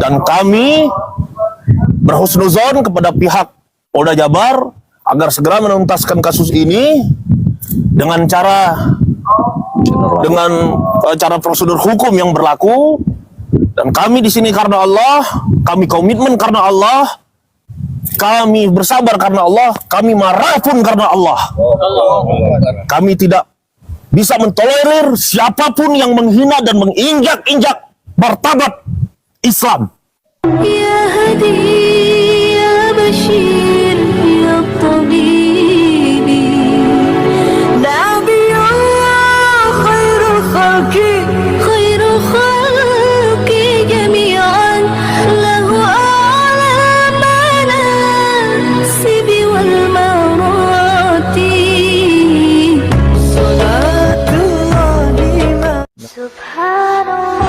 Dan kami berhusnuzon kepada pihak Polda Jabar agar segera menuntaskan kasus ini dengan cara prosedur hukum yang berlaku. Dan kami di sini karena Allah, kami komitmen karena Allah, kami bersabar karena Allah, kami marah pun karena Allah. Kami tidak bisa mentolerir siapapun yang menghina dan menginjak-injak martabat Islam. Ya Hadi, ya Bashir, ya Tabibi, Nabiyullah khairul khalqi jami'an, lahu a'la manasibi wal marati, salatullahi subhanallah.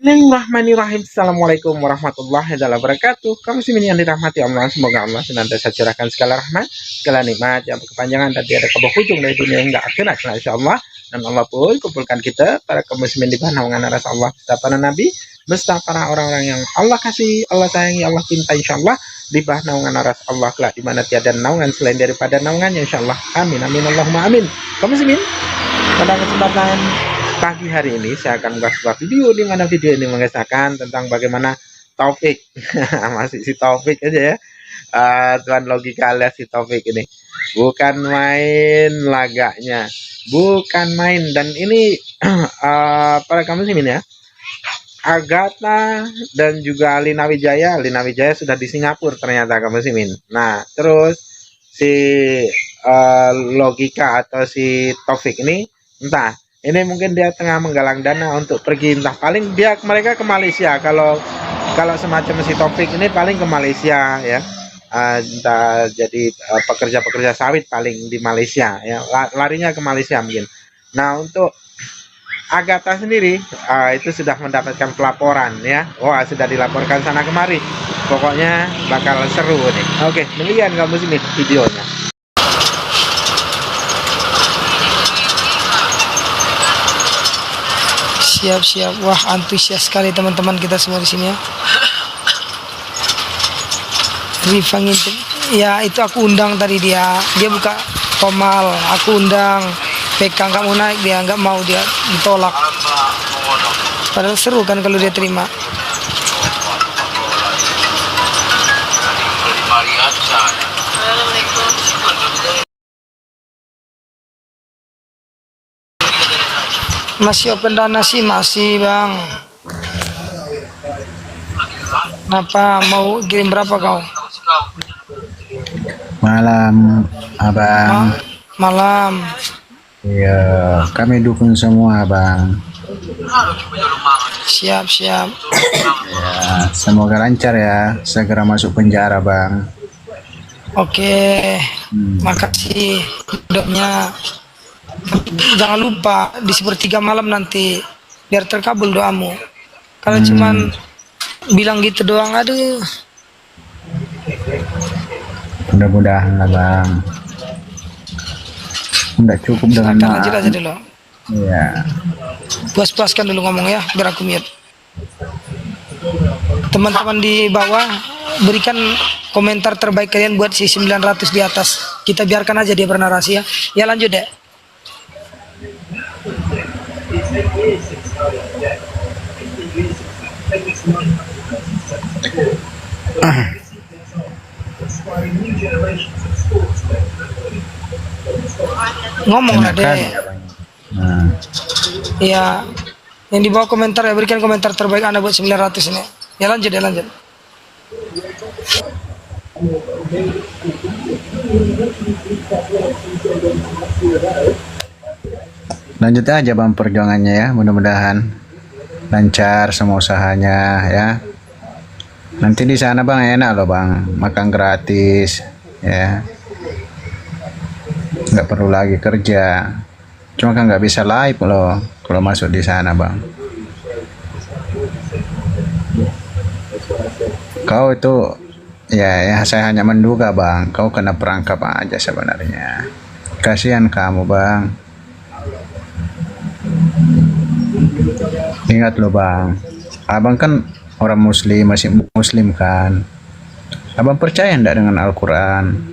Bismillahirrahmanirrahim. Assalamualaikum warahmatullahi wabarakatuh. Kamu muslimin yang dirahmati Allah, semoga Allah senantiasa curahkan segala rahmat, segala nikmat yang berkepanjangan dan tiada keberujung dari dunia hingga akhirat, insyaallah. Dan Allah pun kumpulkan kita para kaum muslimin di bawah naungan aras Allah, beserta para nabi, beserta para orang-orang yang Allah kasih, Allah sayangi, Allah cinta, insyaallah, di bawah naungan aras Allah kelak, di mana tiada naungan selain daripada naungannya, insyaallah. Amin amin Allahumma amin. Kaum muslimin, pada kesempatan pagi hari ini saya akan membuat sebuah video, di mana video ini mengisahkan tentang bagaimana Taufik masih si Taufik aja ya, tuan logika alias si Taufik ini bukan main laganya, bukan main. Dan ini para kamu sih ya, Agatha dan juga Lina Wijaya sudah di Singapura ternyata kamu sih. Nah terus si logika atau si Taufik ini entah ini mungkin dia tengah menggalang dana untuk pergi, entah paling mereka ke Malaysia. Kalau semacam si Taufik ini paling ke Malaysia ya, entah jadi pekerja sawit paling di Malaysia ya, larinya ke Malaysia mungkin. Nah untuk Agatha sendiri itu sudah mendapatkan pelaporan ya, wah sudah dilaporkan sana kemari, pokoknya bakal seru nih. Oke, demikian kamu sini videonya. Siap, wah antusias sekali teman-teman kita semua di sini ya. Rifang itu, ya itu aku undang tadi dia buka tomal, aku undang PK nggak mau naik, dia nggak mau, dia ditolak. Padahal seru kan kalau dia terima. Masih open dana sih, masih bang. Kenapa mau kirim berapa kau? Malam abang. Malam. Iya, kami dukung semua abang. Siap. Ya, semoga lancar ya, segera masuk penjara bang. Oke, makasih hidupnya. Jangan lupa di sepertiga malam nanti biar terkabul doamu. Kalau cuman bilang gitu doang, aduh. Mudah-mudahan lah bang. Nggak cukup dengan aja dulu. Iya. Puas-puaskan dulu ngomong ya, biar aku mute. Teman-teman di bawah berikan komentar terbaik kalian buat si 900 di atas. Kita biarkan aja dia bernarasi ya. Ya lanjut deh. Ngomong lah deh. Ya, yang di bawah komentar ya, berikan komentar terbaik Anda buat 900 ini. Ya lanjut. Lanjut aja bang perjuangannya ya, mudah-mudahan lancar semua usahanya ya. Nanti di sana bang enak loh bang, makan gratis ya, nggak perlu lagi kerja. Cuma kan nggak bisa live loh kalau masuk di sana bang. Kau itu ya saya hanya menduga bang, kau kena perangkap aja sebenarnya. Kasihan kamu bang. Ingat loh bang, Abang kan orang muslim, masih muslim kan. Abang percaya enggak dengan Al-Quran?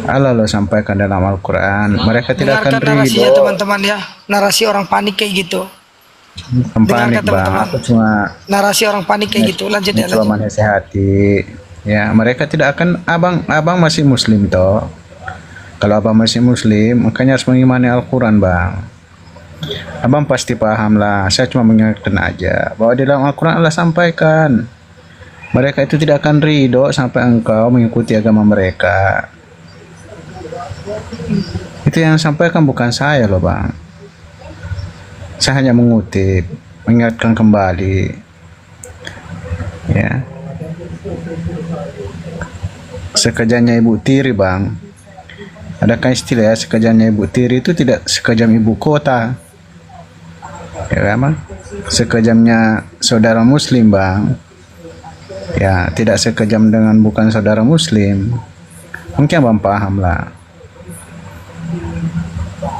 Allah lo sampaikan dalam Al-Quran, mereka tidak akan Dengarkan narasinya ridho. teman-teman ya. Narasi orang panik kayak gitu. Panik Dengarkan, bang, teman-teman. aku cuma Narasi orang panik kayak gitu. Lanjut ya, coba lanjut. menasehati. Ya, mereka tidak akan, abang masih muslim toh. Kalau abang masih muslim, makanya harus mengimani Al-Quran bang. Abang pasti paham lah. Saya cuma mengingatkan aja bahwa di dalam Al-Quran Allah sampaikan mereka itu tidak akan ridho sampai engkau mengikuti agama mereka. Itu yang sampaikan bukan saya loh bang. Saya hanya mengutip, mengingatkan kembali. Ya. Sekejamnya Ibu Tiri bang. Adakah istilah ya, sekejamnya Ibu Tiri itu tidak sekejam ibu kota. Ya kan bang? Sekejamnya saudara muslim bang. Ya, tidak sekejam dengan bukan saudara muslim. Mungkin abang paham lah.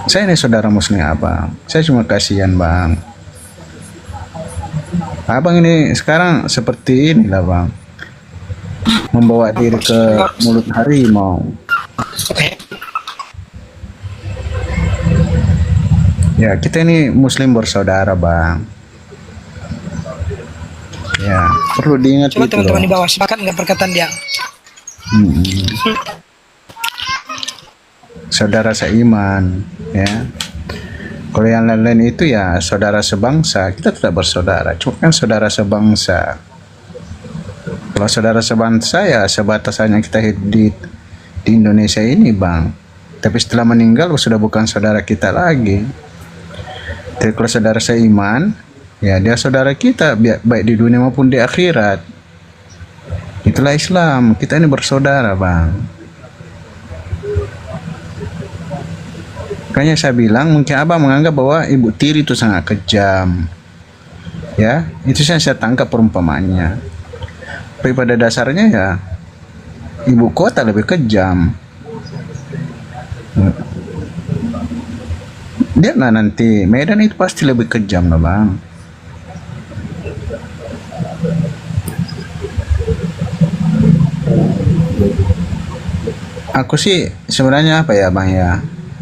Saya ini saudara muslim abang. Saya cuma kasihan bang. Abang ini sekarang seperti inilah bang. Membawa diri ke mulut harimau. Ya, kita ini muslim bersaudara bang. Ya, perlu diingat Coba itu teman-teman di loh. bawah sepakat nggak perkataan dia? Saudara seiman, ya. Kalau yang lain-lain itu ya saudara sebangsa, kita tetap bersaudara. Cuma kan saudara sebangsa. Kalau saudara sebangsa ya sebatas hanya kita hidup di Indonesia ini bang. Tapi setelah meninggal sudah bukan saudara kita lagi. Tapi kalau saudara seiman, ya dia saudara kita baik di dunia maupun di akhirat. Itulah Islam. Kita ini bersaudara bang. Makanya saya bilang mungkin abang menganggap bahwa Ibu Tiri itu sangat kejam. Ya, itu saya tangkap perumpamannya. Tapi pada dasarnya ya ibu kota lebih kejam. Dia lah nanti Medan itu pasti lebih kejam lah bang. Aku sih sebenarnya apa ya bang ya,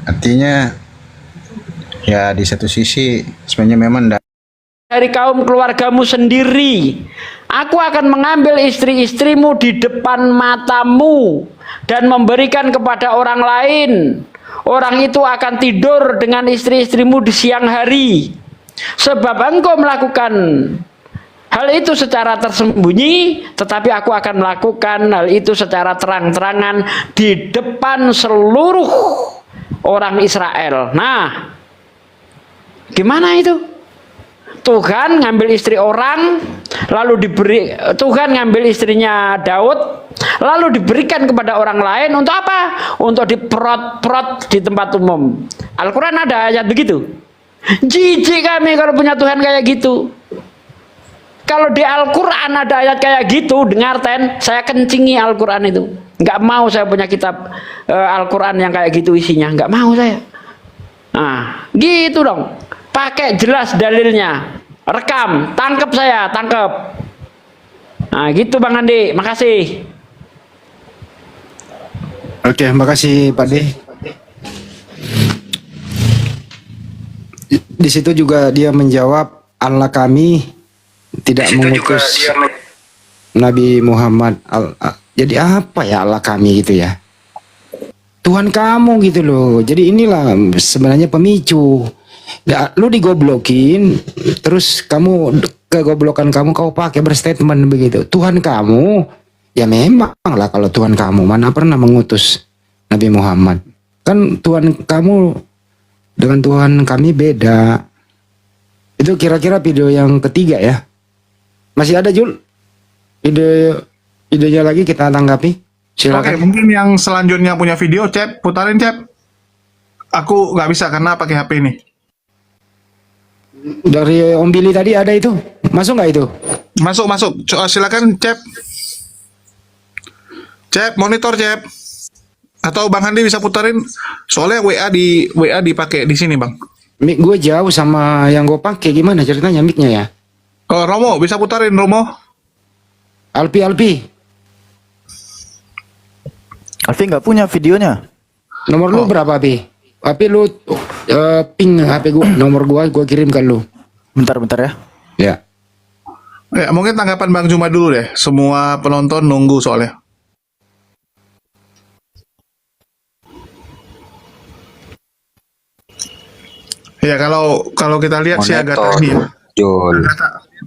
artinya ya di satu sisi sebenarnya memang dari kaum keluargamu sendiri. Aku akan mengambil istri-istrimu di depan matamu dan memberikan kepada orang lain. Orang itu akan tidur dengan istri-istrimu di siang hari. Sebab engkau melakukan hal itu secara tersembunyi, tetapi aku akan melakukan hal itu secara terang-terangan di depan seluruh orang Israel. Nah, gimana itu? Tuhan ngambil istri orang, lalu Tuhan ngambil istrinya Daud, lalu diberikan kepada orang lain untuk apa? Untuk diperot-perot di tempat umum. Al-Quran ada ayat begitu. Jijik kami kalau punya Tuhan kayak gitu. Kalau di Al-Quran ada ayat kayak gitu, dengar saya kencingi Al-Quran itu. Nggak mau saya punya kitab Al-Quran yang kayak gitu isinya, nggak mau saya. Nah, gitu dong. Pakai jelas dalilnya, rekam, tangkep saya, tangkep. Nah, gitu Bang Andi, makasih. Oke, makasih Pak D. Di situ juga dia menjawab, Allah kami tidak mengutus Nabi Muhammad. Jadi apa ya Allah kami gitu ya? Tuhan kamu gitu loh. Jadi inilah sebenarnya pemicu. Nggak, lu digoblokin, terus kamu kegoblokan kau pakai berstatement begitu. Tuhan kamu, ya memang lah kalau Tuhan kamu mana pernah mengutus Nabi Muhammad. Kan Tuhan kamu dengan Tuhan kami beda. Itu kira-kira video yang ketiga ya. Masih ada Jul? Videonya lagi kita tanggapi. Silakan. Oke, mungkin yang selanjutnya punya video, Cep, putarin Cep. Aku nggak bisa karena pakai HP ini. Dari Om Billy tadi ada itu. Masuk nggak itu? Masuk. Silakan Cep. Cep, monitor Cep. Atau Bang Handi bisa putarin. Soalnya WA dipakai di sini, Bang. Mic gue jauh sama yang gue pakai. Gimana ceritanya mic-nya ya? Oh, Romo, bisa putarin Romo? Alpi, Alpi. Alfi nggak punya videonya. Nomor lu berapa, Alpi? Alpi lu ping HP gua, nomor gua kirimkan lu. Bentar ya. Ya. Ya, mungkin tanggapan Bang Juma dulu deh. Semua penonton nunggu soalnya. Ya, kalau kita lihat si Agatha ini ya. Jol.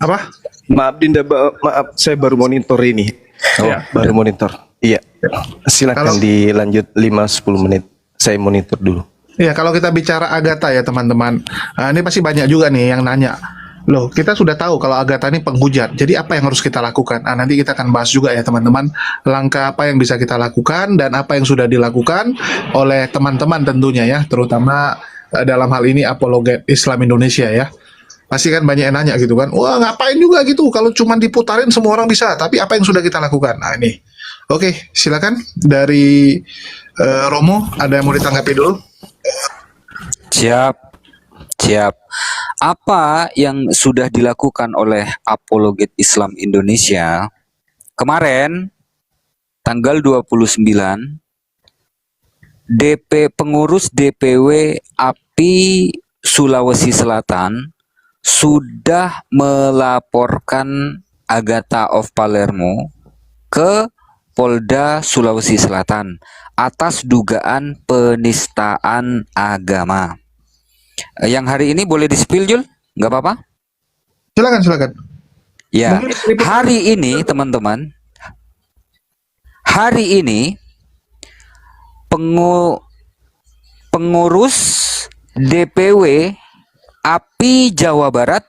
Apa? Maaf Dinda, maaf saya baru monitor ini. Iya. Baru monitor. Iya. Silakan Kalau- dilanjut 5-10 menit. Saya monitor dulu. Ya, kalau kita bicara Agatha ya teman-teman. Nah, ini pasti banyak juga nih yang nanya. Loh, kita sudah tahu kalau Agatha ini penghujat. Jadi apa yang harus kita lakukan? Nah, nanti kita akan bahas juga ya teman-teman. Langkah apa yang bisa kita lakukan dan apa yang sudah dilakukan oleh teman-teman tentunya ya. Terutama dalam hal ini apologet Islam Indonesia ya. Pasti kan banyak yang nanya gitu kan. Wah, ngapain juga gitu kalau cuma diputarin semua orang bisa. Tapi apa yang sudah kita lakukan? Nah, ini. Oke, silakan dari Romo, ada yang mau ditanggapi dulu? Siap, siap. Apa yang sudah dilakukan oleh apologet Islam Indonesia kemarin tanggal 29 pengurus DPW API Sulawesi Selatan sudah melaporkan Agatha of Palermo ke Polda Sulawesi Selatan atas dugaan penistaan agama. Yang hari ini boleh di-spill, Jul? Nggak apa-apa? Silakan. Ya, Mungkin hari ini teman-teman, hari ini pengurus DPW API Jawa Barat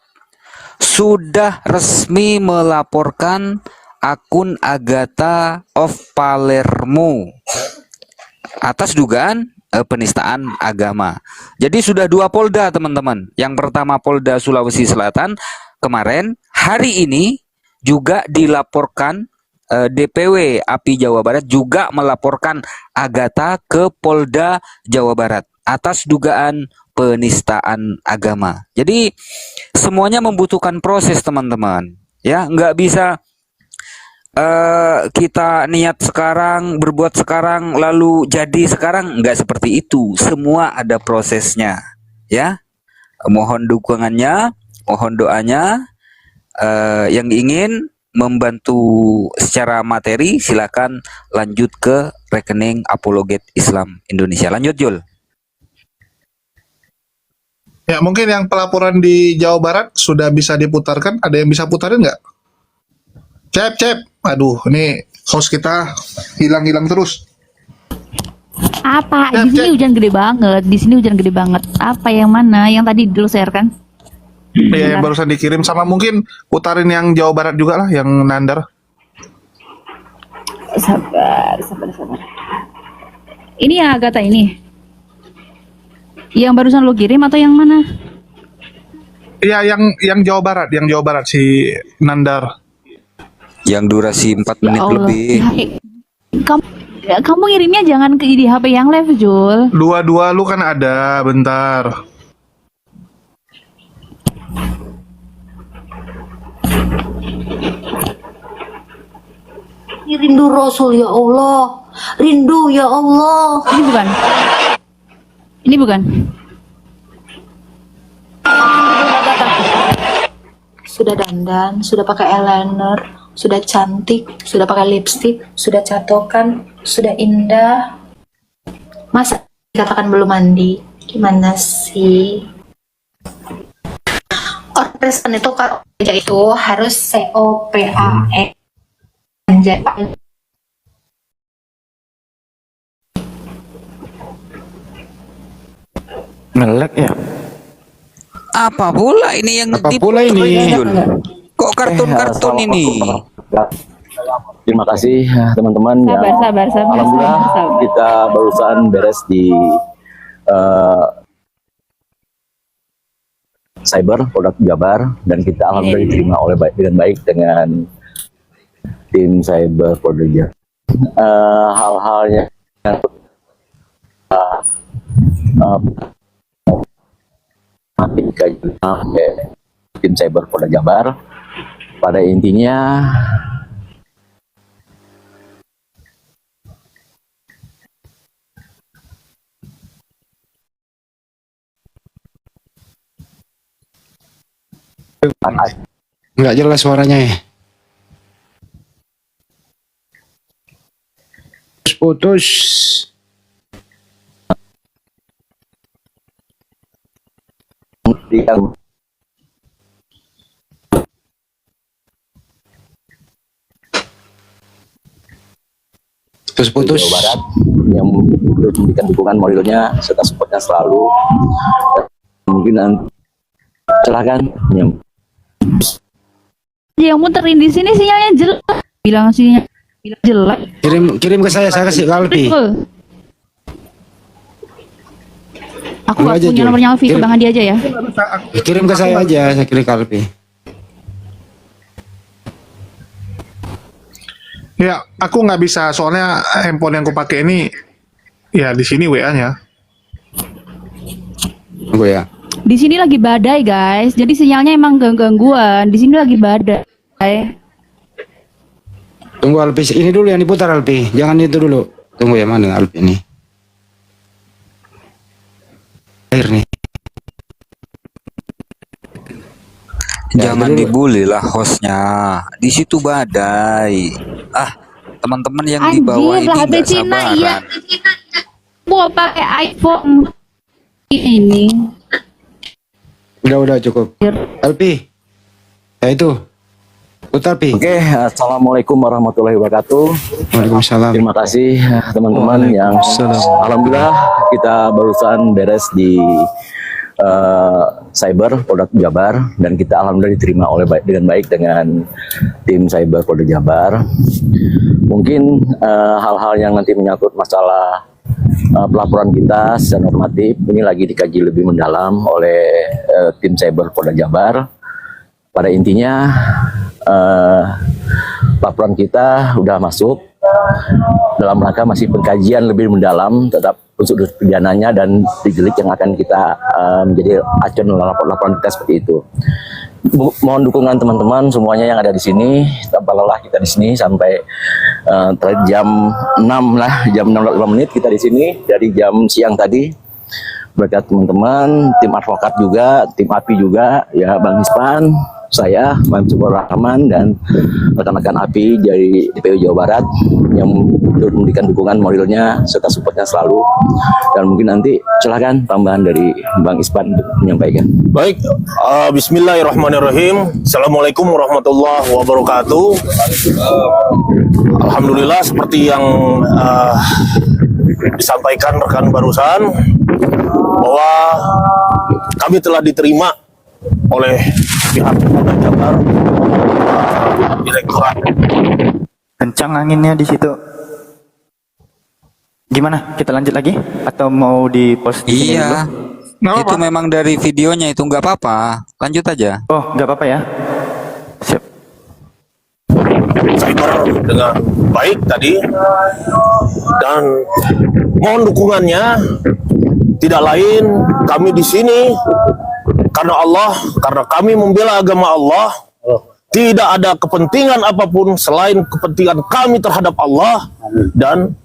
sudah resmi melaporkan akun Agatha of Palermo atas dugaan penistaan agama. Jadi sudah 2 Polda teman-teman. Yang pertama Polda Sulawesi Selatan kemarin, hari ini juga dilaporkan DPW API Jawa Barat juga melaporkan Agatha ke Polda Jawa Barat atas dugaan penistaan agama. Jadi semuanya membutuhkan proses teman-teman. Ya, nggak bisa kita niat sekarang, berbuat sekarang, lalu jadi sekarang. Nggak seperti itu. Semua ada prosesnya. Ya, mohon dukungannya, mohon doanya. Yang ingin membantu secara materi, silakan lanjut ke rekening apologet Islam Indonesia. Lanjut, Jul. Ya, mungkin yang pelaporan di Jawa Barat sudah bisa diputarkan. Ada yang bisa putarin nggak? Cep. Aduh, ini host kita hilang-hilang terus. Apa? Cep, Di sini Cep. hujan gede banget. Di sini hujan gede banget. Apa yang mana? Yang tadi dulu share kan? Iya, yang barusan dikirim. Sama mungkin putarin yang Jawa Barat juga lah, yang Nandar. Sabar. Ini ya Agatha ini. Yang barusan lo kirim atau yang mana? Iya, yang Jawa Barat si Nandar. Yang durasi 4 Ya menit Allah. lebih. Kamu ngirimnya jangan ke di HP yang live, Jul. Dua-dua lu kan ada, bentar. Rindu Rasul ya Allah. Rindu ya Allah. Ini bukan. Ini bukan. Sudah dandan, sudah pakai eyeliner, sudah cantik, sudah pakai lipstick, sudah catokan, sudah indah. Masa dikatakan belum mandi? Gimana sih? Ordesan itu kalau kerja itu harus COPAE. Melek ya. Apa pula ini yang Apa pula ini? Jul? Kok kartun-kartun ini? Terima kasih teman-teman yang Sabar. alhamdulillah kita barusan beres di cyber Polda Jabar dan kita alhamdulillah diterima oleh dengan baik dengan tim cyber Polda Jabar. Hal-halnya tim cyber Polda Jabar Pada intinya Nggak jelas suaranya ya. Putus. yang Putus. Jawa Barat yang memberikan dukungan moralnya serta supportnya selalu. Dan mungkin nanti silakan Yang muterin di sini sinyalnya jelek. Bilang sinyal jelek. Kirim ke saya kasih ke Alpi. Aku nggak punya nomornya Alfi, ke Bang Andi aja ya. Kirim ke saya aja, saya kirim ke Alpi. Ya, aku nggak bisa soalnya handphone yang aku pakai ini ya di sini WA-nya. Tunggu ya. Di sini lagi badai guys, jadi sinyalnya emang gangguan. Di sini lagi badai. Tunggu Alpi, ini dulu yang diputar Alpi, jangan itu dulu. Tunggu ya, mana Alpi ini? Air nih. Jangan dibully lah hostnya. Di situ badai. Teman-teman yang di bawah ini HP nggak Cina sabaran. iya. Mau pakai iPhone ini. Udah cukup. Alpi. Ya itu. Putar Pi. Oke, assalamualaikum warahmatullahi wabarakatuh. Waalaikumsalam. Terima kasih teman-teman yang alhamdulillah kita barusan beres di Cyber Polda Jabar dan kita alhamdulillah diterima dengan baik dengan tim Cyber Polda Jabar. Mungkin hal-hal yang nanti menyangkut masalah pelaporan kita secara normatif ini lagi dikaji lebih mendalam oleh tim Cyber Polda Jabar. Pada intinya laporan kita udah masuk dalam rangka masih pengkajian lebih mendalam tetap unsur pidananya dan delik yang akan kita menjadi acuan laporan kita seperti itu. Mohon dukungan teman-teman semuanya yang ada di sini. Tanpa lelah kita di sini sampai jam 6 lah, jam 6.05 kita di sini dari jam siang tadi. Berkat teman-teman, tim advokat juga, tim API juga, ya Bang Ispan, saya, Mansur Rahman, dan rekan-rekan API dari DPU Jawa Barat yang memberikan dukungan moralnya serta supportnya selalu. Dan mungkin nanti silahkan tambahan dari Bang Ispan untuk menyampaikan. Baik, bismillahirrahmanirrahim. Assalamualaikum warahmatullahi wabarakatuh. Alhamdulillah seperti yang disampaikan rekan barusan bahwa kami telah diterima oleh pihak Polda Jabar, Direktorat. Kencang anginnya di situ. Gimana? Kita lanjut lagi atau mau di post di sini dulu? Itu memang dari videonya itu nggak apa-apa. Lanjut aja. Oh, nggak apa-apa ya. Siap. Cyber dengan baik tadi dan mohon dukungannya. Tidak lain kami di sini karena Allah, karena kami membela agama Allah. Tidak ada kepentingan apapun selain kepentingan kami terhadap Allah, dan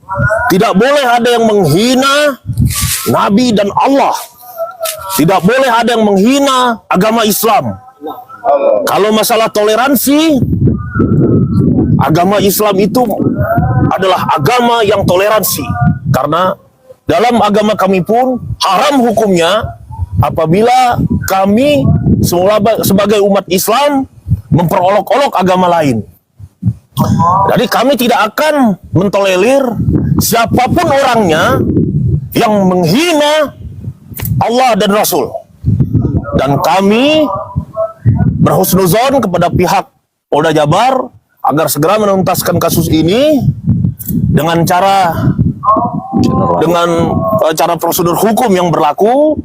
tidak boleh ada yang menghina Nabi dan Allah. Tidak boleh ada yang menghina agama Islam. Kalau masalah toleransi, agama Islam itu adalah agama yang toleransi. Karena dalam agama kami pun haram hukumnya apabila kami sebagai umat Islam memperolok-olok agama lain. Jadi kami tidak akan mentolerir siapapun orangnya yang menghina Allah dan Rasul. Dan kami berhusnuzon kepada pihak Polda Jabar agar segera menuntaskan kasus ini dengan cara prosedur hukum yang berlaku.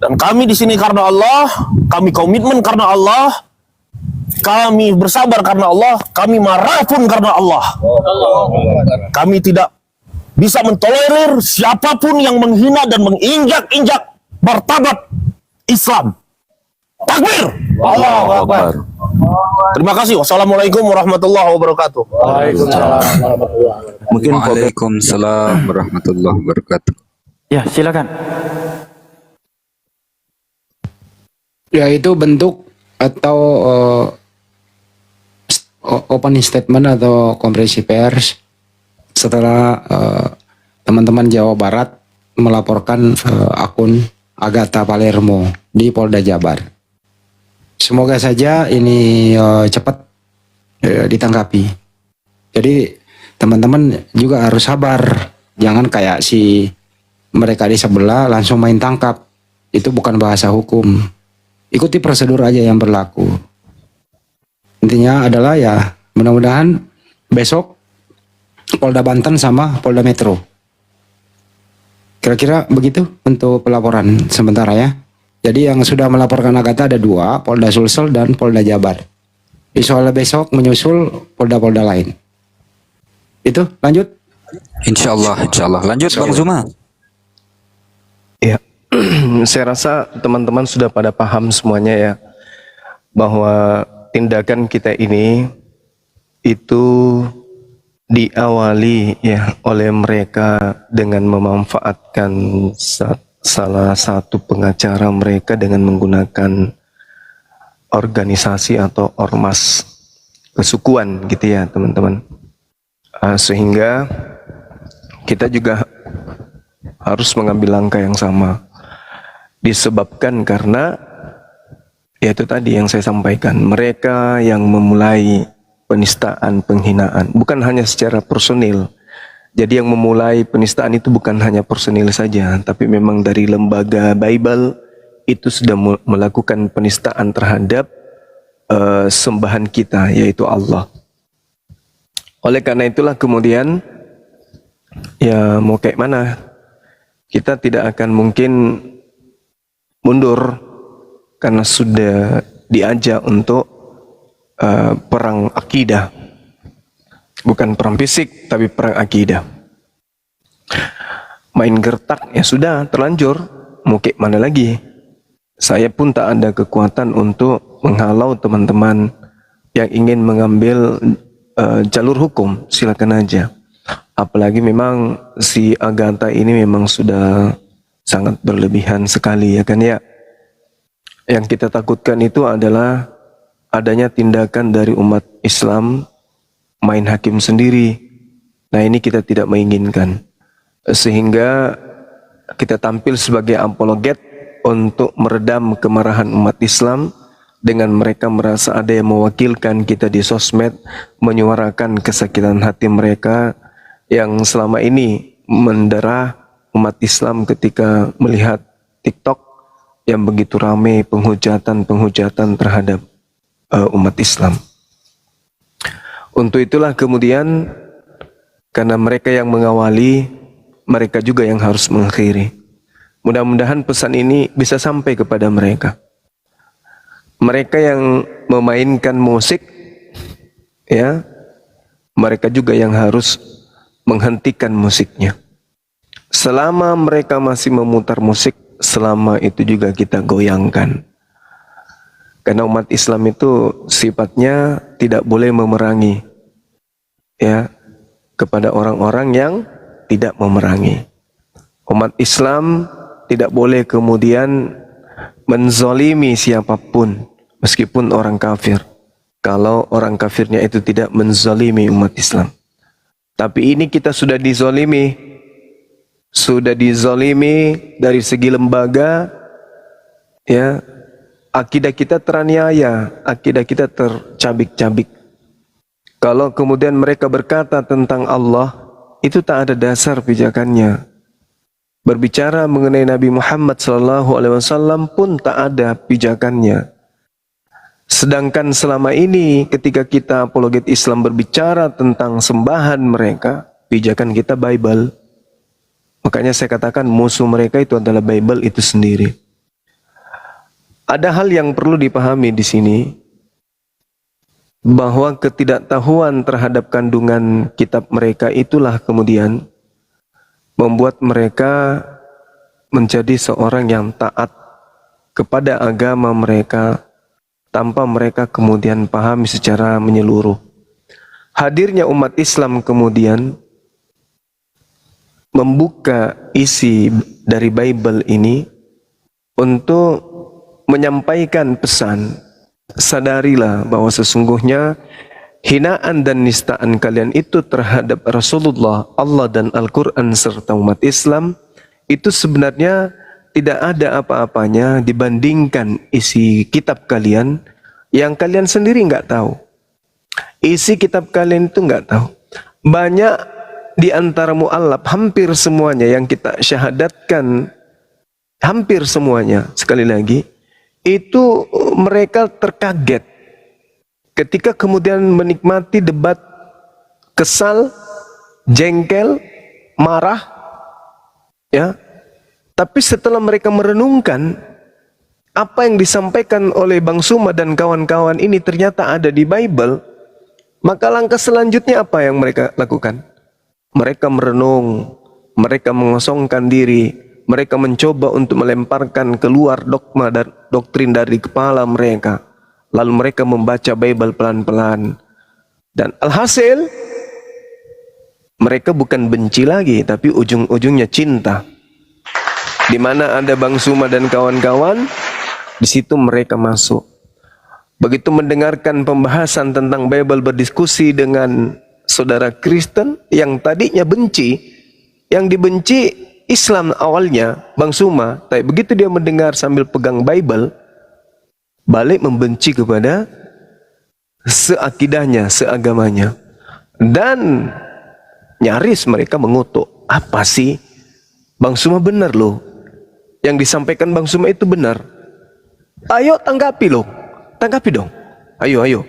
Dan kami di sini karena Allah, kami komitmen karena Allah, kami bersabar karena Allah, kami marah pun karena Allah. Kami tidak bisa mentolerir siapapun yang menghina dan menginjak-injak martabat Islam. Takbir! Allahu Akbar. Terima kasih. Wassalamualaikum warahmatullahi wabarakatuh. Mungkin Waalaikumsalam warahmatullahi wabarakatuh. Ya, silakan. Ya, itu bentuk atau opening statement atau konferensi pers setelah teman-teman Jawa Barat melaporkan akun Agatha Palermo di Polda Jabar. Semoga saja ini cepat ditanggapi. Jadi teman-teman juga harus sabar, jangan kayak si mereka di sebelah langsung main tangkap. Itu bukan bahasa hukum. Ikuti prosedur aja yang berlaku. Intinya adalah ya mudah-mudahan besok Polda Banten sama Polda Metro. Kira-kira begitu untuk pelaporan sementara ya. Jadi yang sudah melaporkan Agatha ada 2, Polda Sulsel dan Polda Jabar. Insya Allah besok menyusul Polda-Polda lain. Itu lanjut. Insya Allah. Lanjut Bang Zuma. Ya, saya rasa teman-teman sudah pada paham semuanya ya, bahwa tindakan kita ini itu diawali ya oleh mereka dengan memanfaatkan salah satu pengacara mereka dengan menggunakan organisasi atau ormas kesukuan gitu ya teman-teman. Sehingga kita juga harus mengambil langkah yang sama, disebabkan karena yaitu tadi yang saya sampaikan, mereka yang memulai penistaan, penghinaan, bukan hanya secara personil. Jadi yang memulai penistaan itu bukan hanya personil saja, tapi memang dari lembaga Bible itu sudah melakukan penistaan terhadap sembahan kita, yaitu Allah. Oleh karena itulah kemudian ya mau kayak mana, kita tidak akan mungkin mundur karena sudah diajak untuk perang akidah. Bukan perang fisik, tapi perang akidah. Main gertak, ya sudah, terlanjur. Mau kayak mana lagi? Saya pun tak ada kekuatan untuk menghalau teman-teman yang ingin mengambil jalur hukum. Silakan aja. Apalagi memang si Agatha ini memang sudah sangat berlebihan sekali, ya kan ya. Yang kita takutkan itu adalah adanya tindakan dari umat Islam main hakim sendiri. Nah ini kita tidak menginginkan. Sehingga kita tampil sebagai apologet untuk meredam kemarahan umat Islam dengan mereka merasa ada yang mewakilkan kita di sosmed, menyuarakan kesakitan hati mereka yang selama ini mendera umat Islam ketika melihat TikTok yang begitu ramai penghujatan terhadap umat Islam. Untuk itulah kemudian karena mereka yang mengawali, mereka juga yang harus mengakhiri. Mudah-mudahan pesan ini bisa sampai kepada mereka. Mereka yang memainkan musik, ya, mereka juga yang harus menghentikan musiknya. Selama mereka masih memutar musik, selama itu juga kita goyangkan. Karena umat Islam itu sifatnya tidak boleh memerangi, ya, kepada orang-orang yang tidak memerangi. Umat Islam tidak boleh kemudian menzalimi siapapun, meskipun orang kafir, kalau orang kafirnya itu tidak menzalimi umat Islam. Tapi ini kita sudah dizalimi dari segi lembaga, ya. Akidah kita teraniaya, akidah kita tercabik-cabik. Kalau kemudian mereka berkata tentang Allah, itu tak ada dasar pijakannya. Berbicara mengenai Nabi Muhammad SAW pun tak ada pijakannya. Sedangkan selama ini ketika kita apologet Islam berbicara tentang sembahan mereka, pijakan kita Bible. Makanya saya katakan musuh mereka itu adalah Bible itu sendiri. Ada hal yang perlu dipahami di sini, bahwa ketidaktahuan terhadap kandungan kitab mereka itulah kemudian membuat mereka menjadi seorang yang taat kepada agama mereka tanpa mereka kemudian pahami secara menyeluruh. Hadirnya umat Islam kemudian membuka isi dari Bible ini untuk menyampaikan pesan, sadarilah bahwa sesungguhnya hinaan dan nistaan kalian itu terhadap Rasulullah, Allah dan Al-Quran serta umat Islam itu sebenarnya tidak ada apa-apanya dibandingkan isi kitab kalian yang kalian sendiri nggak tahu. Isi kitab kalian itu nggak tahu. Banyak di antara mu'allaf, hampir semuanya yang kita syahadatkan, hampir semuanya, sekali lagi, itu mereka terkaget ketika kemudian menikmati debat, kesal, jengkel, marah, ya. Tapi setelah mereka merenungkan apa yang disampaikan oleh Bang Suma dan kawan-kawan ini ternyata ada di Bible, maka langkah selanjutnya apa yang mereka lakukan? Mereka merenung, mereka mengosongkan diri, mereka mencoba untuk melemparkan keluar dogma dan doktrin dari kepala mereka. Lalu mereka membaca Bible pelan-pelan. Dan alhasil, mereka bukan benci lagi, tapi ujung-ujungnya cinta. Di mana ada Bang Suma dan kawan-kawan, di situ mereka masuk. Begitu mendengarkan pembahasan tentang Bible, berdiskusi dengan saudara Kristen yang tadinya benci, yang dibenci Islam awalnya, Bang Suma, tapi begitu dia mendengar sambil pegang Bible, balik membenci kepada seakidahnya, seagamanya. Dan nyaris mereka mengutuk, apa sih? Bang Suma benar loh. Yang disampaikan Bang Suma itu benar. Ayo tanggapi loh. Tanggapi dong. Ayo.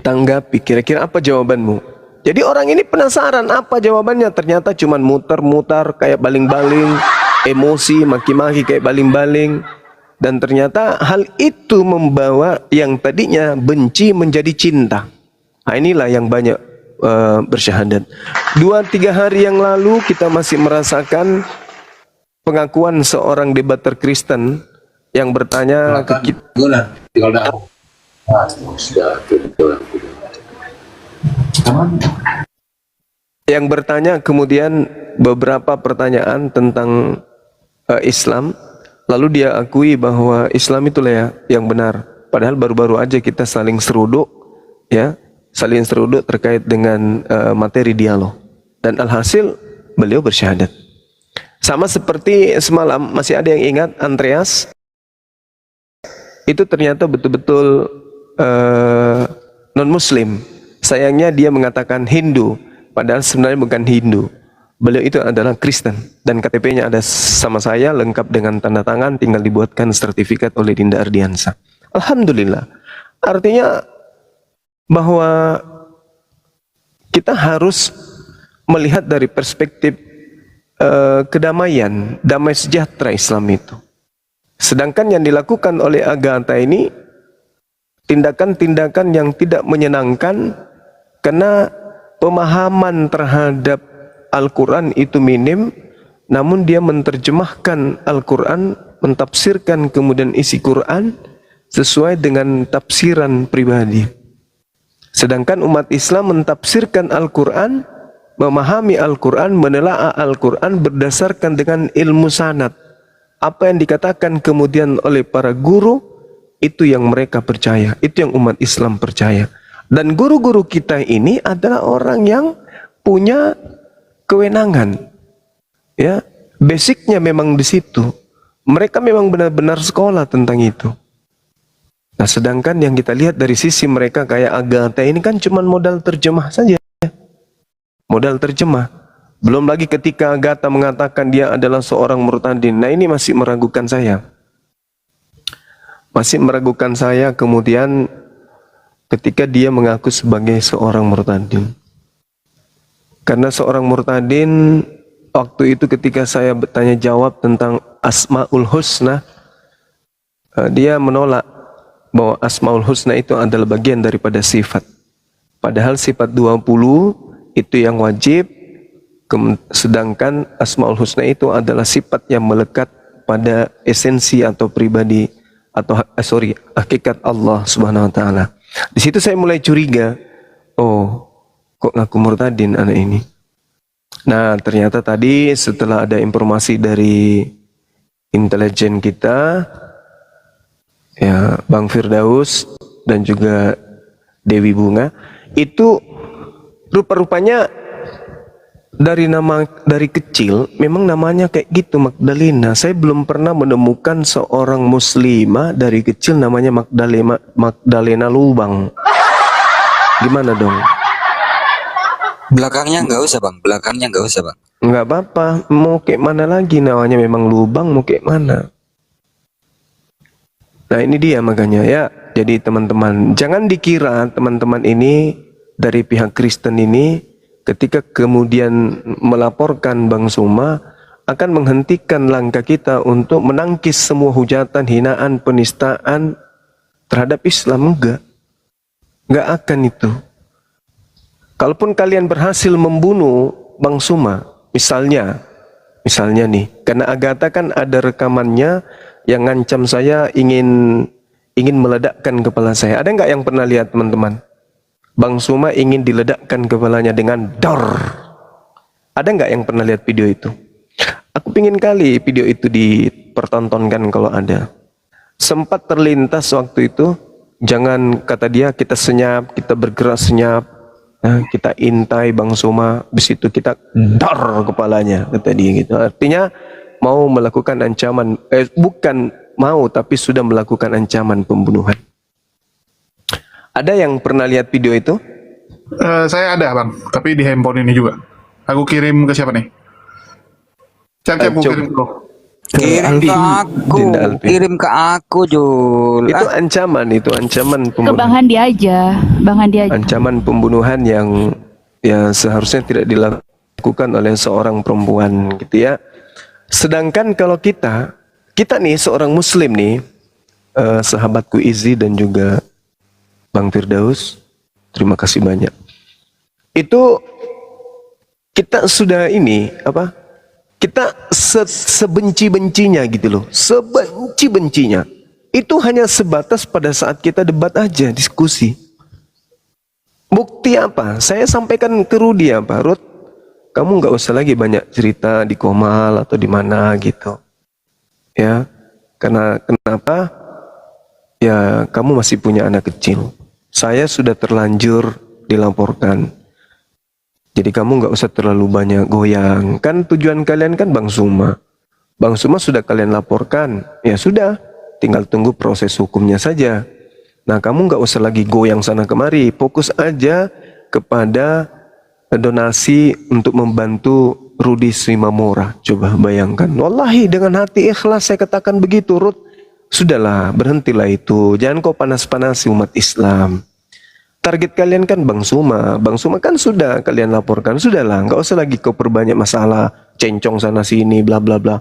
Tanggapi, kira-kira apa jawabanmu? Jadi orang ini penasaran apa jawabannya. Ternyata cuma muter-muter kayak baling-baling, emosi, maki-maki kayak baling-baling. Dan ternyata hal itu membawa yang tadinya benci menjadi cinta. Nah, inilah yang banyak bersyahadat. 2-3 hari yang lalu kita masih merasakan pengakuan seorang debater Kristen yang bertanya ke kita. Yang bertanya kemudian beberapa pertanyaan tentang Islam, lalu dia akui bahwa Islam itulah ya yang benar. Padahal baru-baru aja kita saling seruduk, ya, saling seruduk terkait dengan materi dialog. Dan alhasil beliau bersyahadat. Sama seperti semalam, masih ada yang ingat Andreas? Itu ternyata betul-betul non-Muslim. Sayangnya dia mengatakan Hindu, padahal sebenarnya bukan Hindu. Beliau itu adalah Kristen dan KTP-nya ada sama saya, lengkap dengan tanda tangan, tinggal dibuatkan sertifikat oleh Dinda Ardiansa. Alhamdulillah. Artinya bahwa kita harus melihat dari perspektif kedamaian, damai sejahtera Islam itu. Sedangkan yang dilakukan oleh Agatha ini tindakan-tindakan yang tidak menyenangkan karena pemahaman terhadap Al-Quran itu minim, namun dia menerjemahkan Al-Quran, mentafsirkan kemudian isi Quran sesuai dengan tafsiran pribadi. Sedangkan umat Islam mentafsirkan Al-Quran, memahami Al-Quran, menelaah Al-Quran berdasarkan dengan ilmu sanad. Apa yang dikatakan kemudian oleh para guru, itu yang mereka percaya, itu yang umat Islam percaya. Dan guru-guru kita ini adalah orang yang punya kewenangan, ya, basicnya memang di situ. Mereka memang benar-benar sekolah tentang itu. Nah, sedangkan yang kita lihat dari sisi mereka kayak Agatha ini kan cuma modal terjemah saja, modal terjemah. Belum lagi ketika Agatha mengatakan dia adalah seorang murtadin. Nah, ini masih meragukan saya. Masih meragukan saya kemudian ketika dia mengaku sebagai seorang murtadin. Karena seorang murtadin, waktu itu ketika saya bertanya jawab tentang Asmaul Husna, dia menolak bahwa Asmaul Husna itu adalah bagian daripada sifat. Padahal sifat 20 itu yang wajib, sedangkan Asmaul Husna itu adalah sifat yang melekat pada esensi atau pribadi atau hakikat Allah Subhanahu wa taala. Di situ saya mulai curiga, oh, kok ngaku murtadin anak ini. Nah, ternyata tadi setelah ada informasi dari intelijen kita, ya, Bang Firdaus dan juga Dewi Bunga, itu rupa-rupanya dari kecil memang namanya kayak gitu, Magdalena. Saya belum pernah menemukan seorang muslimah dari kecil namanya Magdalena Lubang. Gimana dong? Belakangnya nggak usah bang, belakangnya nggak usah bang. Nggak apa-apa, mau kayak mana lagi, namanya memang Lubang, mau kayak mana. Nah ini dia makanya ya, jadi teman-teman jangan dikira teman-teman ini dari pihak Kristen ini ketika kemudian melaporkan Bang Suma akan menghentikan langkah kita untuk menangkis semua hujatan, hinaan, penistaan terhadap Islam. Enggak akan itu. Kalaupun kalian berhasil membunuh Bang Suma, misalnya nih, karena Agatha kan ada rekamannya yang ngancam saya ingin meledakkan kepala saya. Ada nggak yang pernah lihat teman-teman? Bang Suma ingin diledakkan kepalanya dengan dor. Ada nggak yang pernah lihat video itu? Aku pingin kali video itu dipertontonkan kalau ada. Sempat terlintas waktu itu, jangan kata dia kita senyap, kita bergerak senyap, nah, kita intai Bang Suma, habis itu kita dor kepalanya, kata dia gitu. Artinya mau melakukan ancaman, bukan mau tapi sudah melakukan ancaman pembunuhan. Ada yang pernah lihat video itu? Saya ada bang, tapi di handphone ini juga. Aku kirim ke siapa nih? Cari aku kirim ke lo. Kirim ke aku Jul. Itu ancaman Ke pembunuhan. Bang Handi aja. Ancaman pembunuhan yang ya seharusnya tidak dilakukan oleh seorang perempuan gitu ya. Sedangkan kalau kita nih seorang muslim nih, sahabatku Izzy dan juga Bang Firdaus, terima kasih banyak. Itu kita sudah kita sebenci-bencinya gitu loh, sebenci-bencinya. Itu hanya sebatas pada saat kita debat aja, diskusi. Bukti apa? Saya sampaikan ke Rudi apa, Rud, kamu nggak usah lagi banyak cerita di Komal atau di mana gitu. Ya, karena kenapa? Ya, kamu masih punya anak kecil. Saya sudah terlanjur dilaporkan. Jadi kamu nggak usah terlalu banyak goyang. Kan tujuan kalian kan Bang Suma. Bang Suma sudah kalian laporkan. Ya sudah, tinggal tunggu proses hukumnya saja. Nah kamu nggak usah lagi goyang sana kemari. Fokus aja kepada donasi untuk membantu Rudi Simamora. Coba bayangkan. Wallahi dengan hati ikhlas saya katakan begitu, Rud. Sudahlah, berhentilah itu. Jangan kau panas-panasi umat Islam. Target kalian kan Bang Suma. Bang Suma kan sudah kalian laporkan. Sudahlah, nggak usah lagi kau perbanyak masalah. Cencong sana sini, bla bla bla.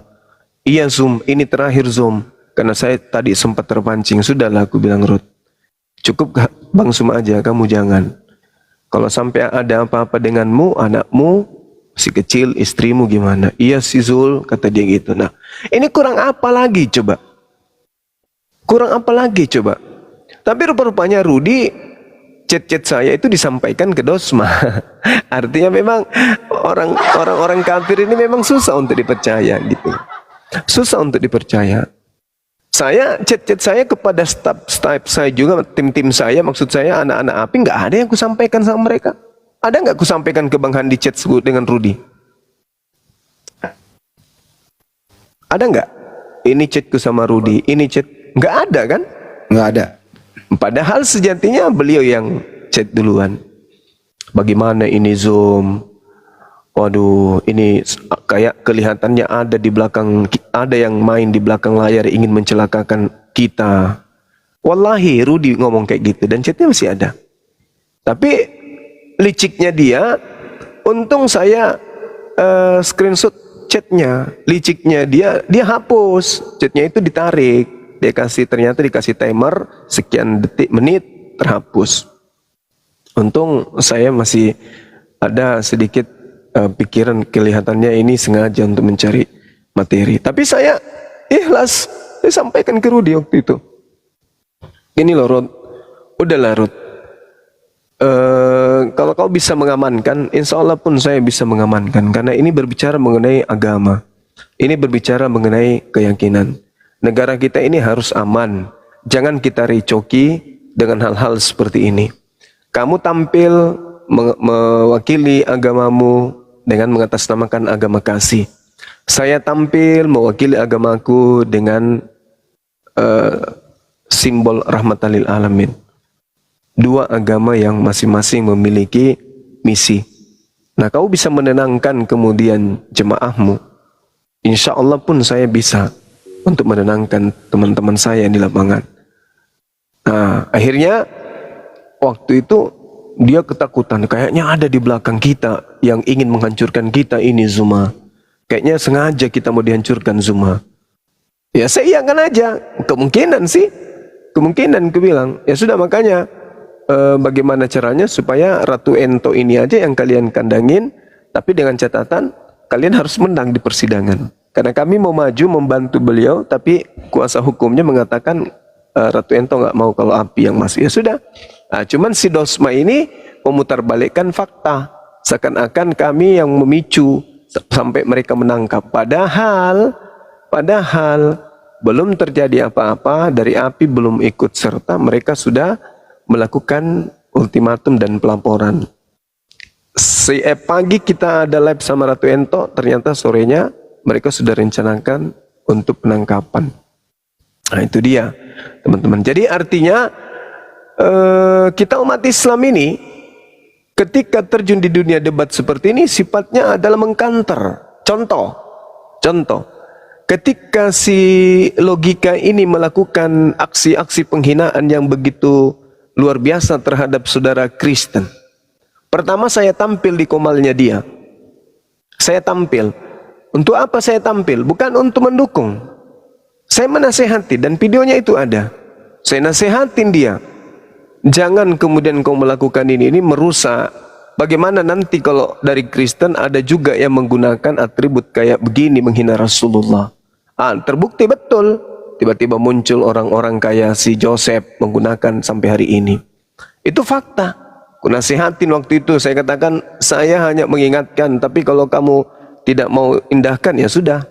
Iya Zoom, ini terakhir Zoom. Karena saya tadi sempat terpancing. Sudahlah, aku bilang Ruth. Cukup Bang Suma aja, kamu jangan. Kalau sampai ada apa-apa denganmu, anakmu, si kecil, istrimu gimana? Iya si Zul, kata dia gitu. Nah, ini kurang apa lagi coba? Kurang apa lagi coba? Tapi rupa-rupanya Rudi chat-chat saya itu disampaikan ke Dosma. Artinya memang orang-orang kafir ini memang susah untuk dipercaya gitu. Susah untuk dipercaya. Saya chat-chat saya kepada staff saya juga, tim-tim saya, maksud saya anak-anak api, nggak ada yang kusampaikan sama mereka. Ada nggak kusampaikan ke Bang Handi chat dengan Rudi? Ada nggak? Ini chatku sama Rudi, ini chat. Nggak ada kan? Nggak ada. Padahal sejatinya beliau yang chat duluan. Bagaimana ini Zoom? Waduh, ini kayak kelihatannya ada di belakang, ada yang main di belakang layar ingin mencelakakan kita. Wallahi Rudi ngomong kayak gitu dan chatnya masih ada. Tapi liciknya dia, untung saya screenshot chatnya. Liciknya dia hapus, chatnya itu ditarik. Dia ternyata dikasih timer sekian detik menit terhapus. Untung saya masih ada sedikit pikiran, kelihatannya ini sengaja untuk mencari materi. Tapi saya ikhlas, saya sampaikan ke Rudi waktu itu. Gini loh Rod, udahlah Rod. Kalau kau bisa mengamankan, insya Allah pun saya bisa mengamankan. Karena ini berbicara mengenai agama. Ini berbicara mengenai keyakinan. Negara kita ini harus aman. Jangan kita recoki dengan hal-hal seperti ini. Kamu tampil mewakili agamamu dengan mengatasnamakan agama kasih. Saya tampil mewakili agamaku dengan simbol rahmatan lil alamin. Dua agama yang masing-masing memiliki misi. Nah, kau bisa menenangkan kemudian jemaahmu. Insya Allah pun saya bisa untuk menenangkan teman-teman saya di lapangan. Nah, akhirnya waktu itu dia ketakutan. Kayaknya ada di belakang kita yang ingin menghancurkan kita ini Zuma. Kayaknya sengaja kita mau dihancurkan Zuma. Ya saya iyakan aja. Kemungkinan sih. Kemungkinan aku bilang. Ya sudah makanya. Bagaimana caranya supaya Ratu Ento ini aja yang kalian kandangin, tapi dengan catatan kalian harus menang di persidangan. Karena kami mau maju membantu beliau, tapi kuasa hukumnya mengatakan Ratu Ento nggak mau kalau api yang masuk. Ya sudah. Nah, cuman si Dosma ini memutarbalikkan fakta, seakan-akan kami yang memicu sampai mereka menangkap. Padahal belum terjadi apa-apa, dari api belum ikut serta, mereka sudah melakukan ultimatum dan pelaporan. Pagi kita ada live sama Ratu Ento, ternyata sorenya mereka sudah rencanakan untuk penangkapan. Nah itu dia teman-teman. Jadi artinya kita umat Islam ini ketika terjun di dunia debat seperti ini sifatnya adalah mengkanter. Contoh, ketika si logika ini melakukan aksi-aksi penghinaan yang begitu luar biasa terhadap saudara Kristen. Pertama saya tampil di komalnya dia. Saya tampil. Untuk apa saya tampil? Bukan untuk mendukung. Saya menasehati dan videonya itu ada. Saya nasehatin dia. Jangan kemudian kau melakukan ini merusak. Bagaimana nanti kalau dari Kristen ada juga yang menggunakan atribut kayak begini menghina Rasulullah. Terbukti betul. Tiba-tiba muncul orang-orang kayak si Joseph menggunakan sampai hari ini. Itu fakta. Aku nasihatin waktu itu, saya katakan saya hanya mengingatkan, tapi kalau kamu tidak mau indahkan ya sudah.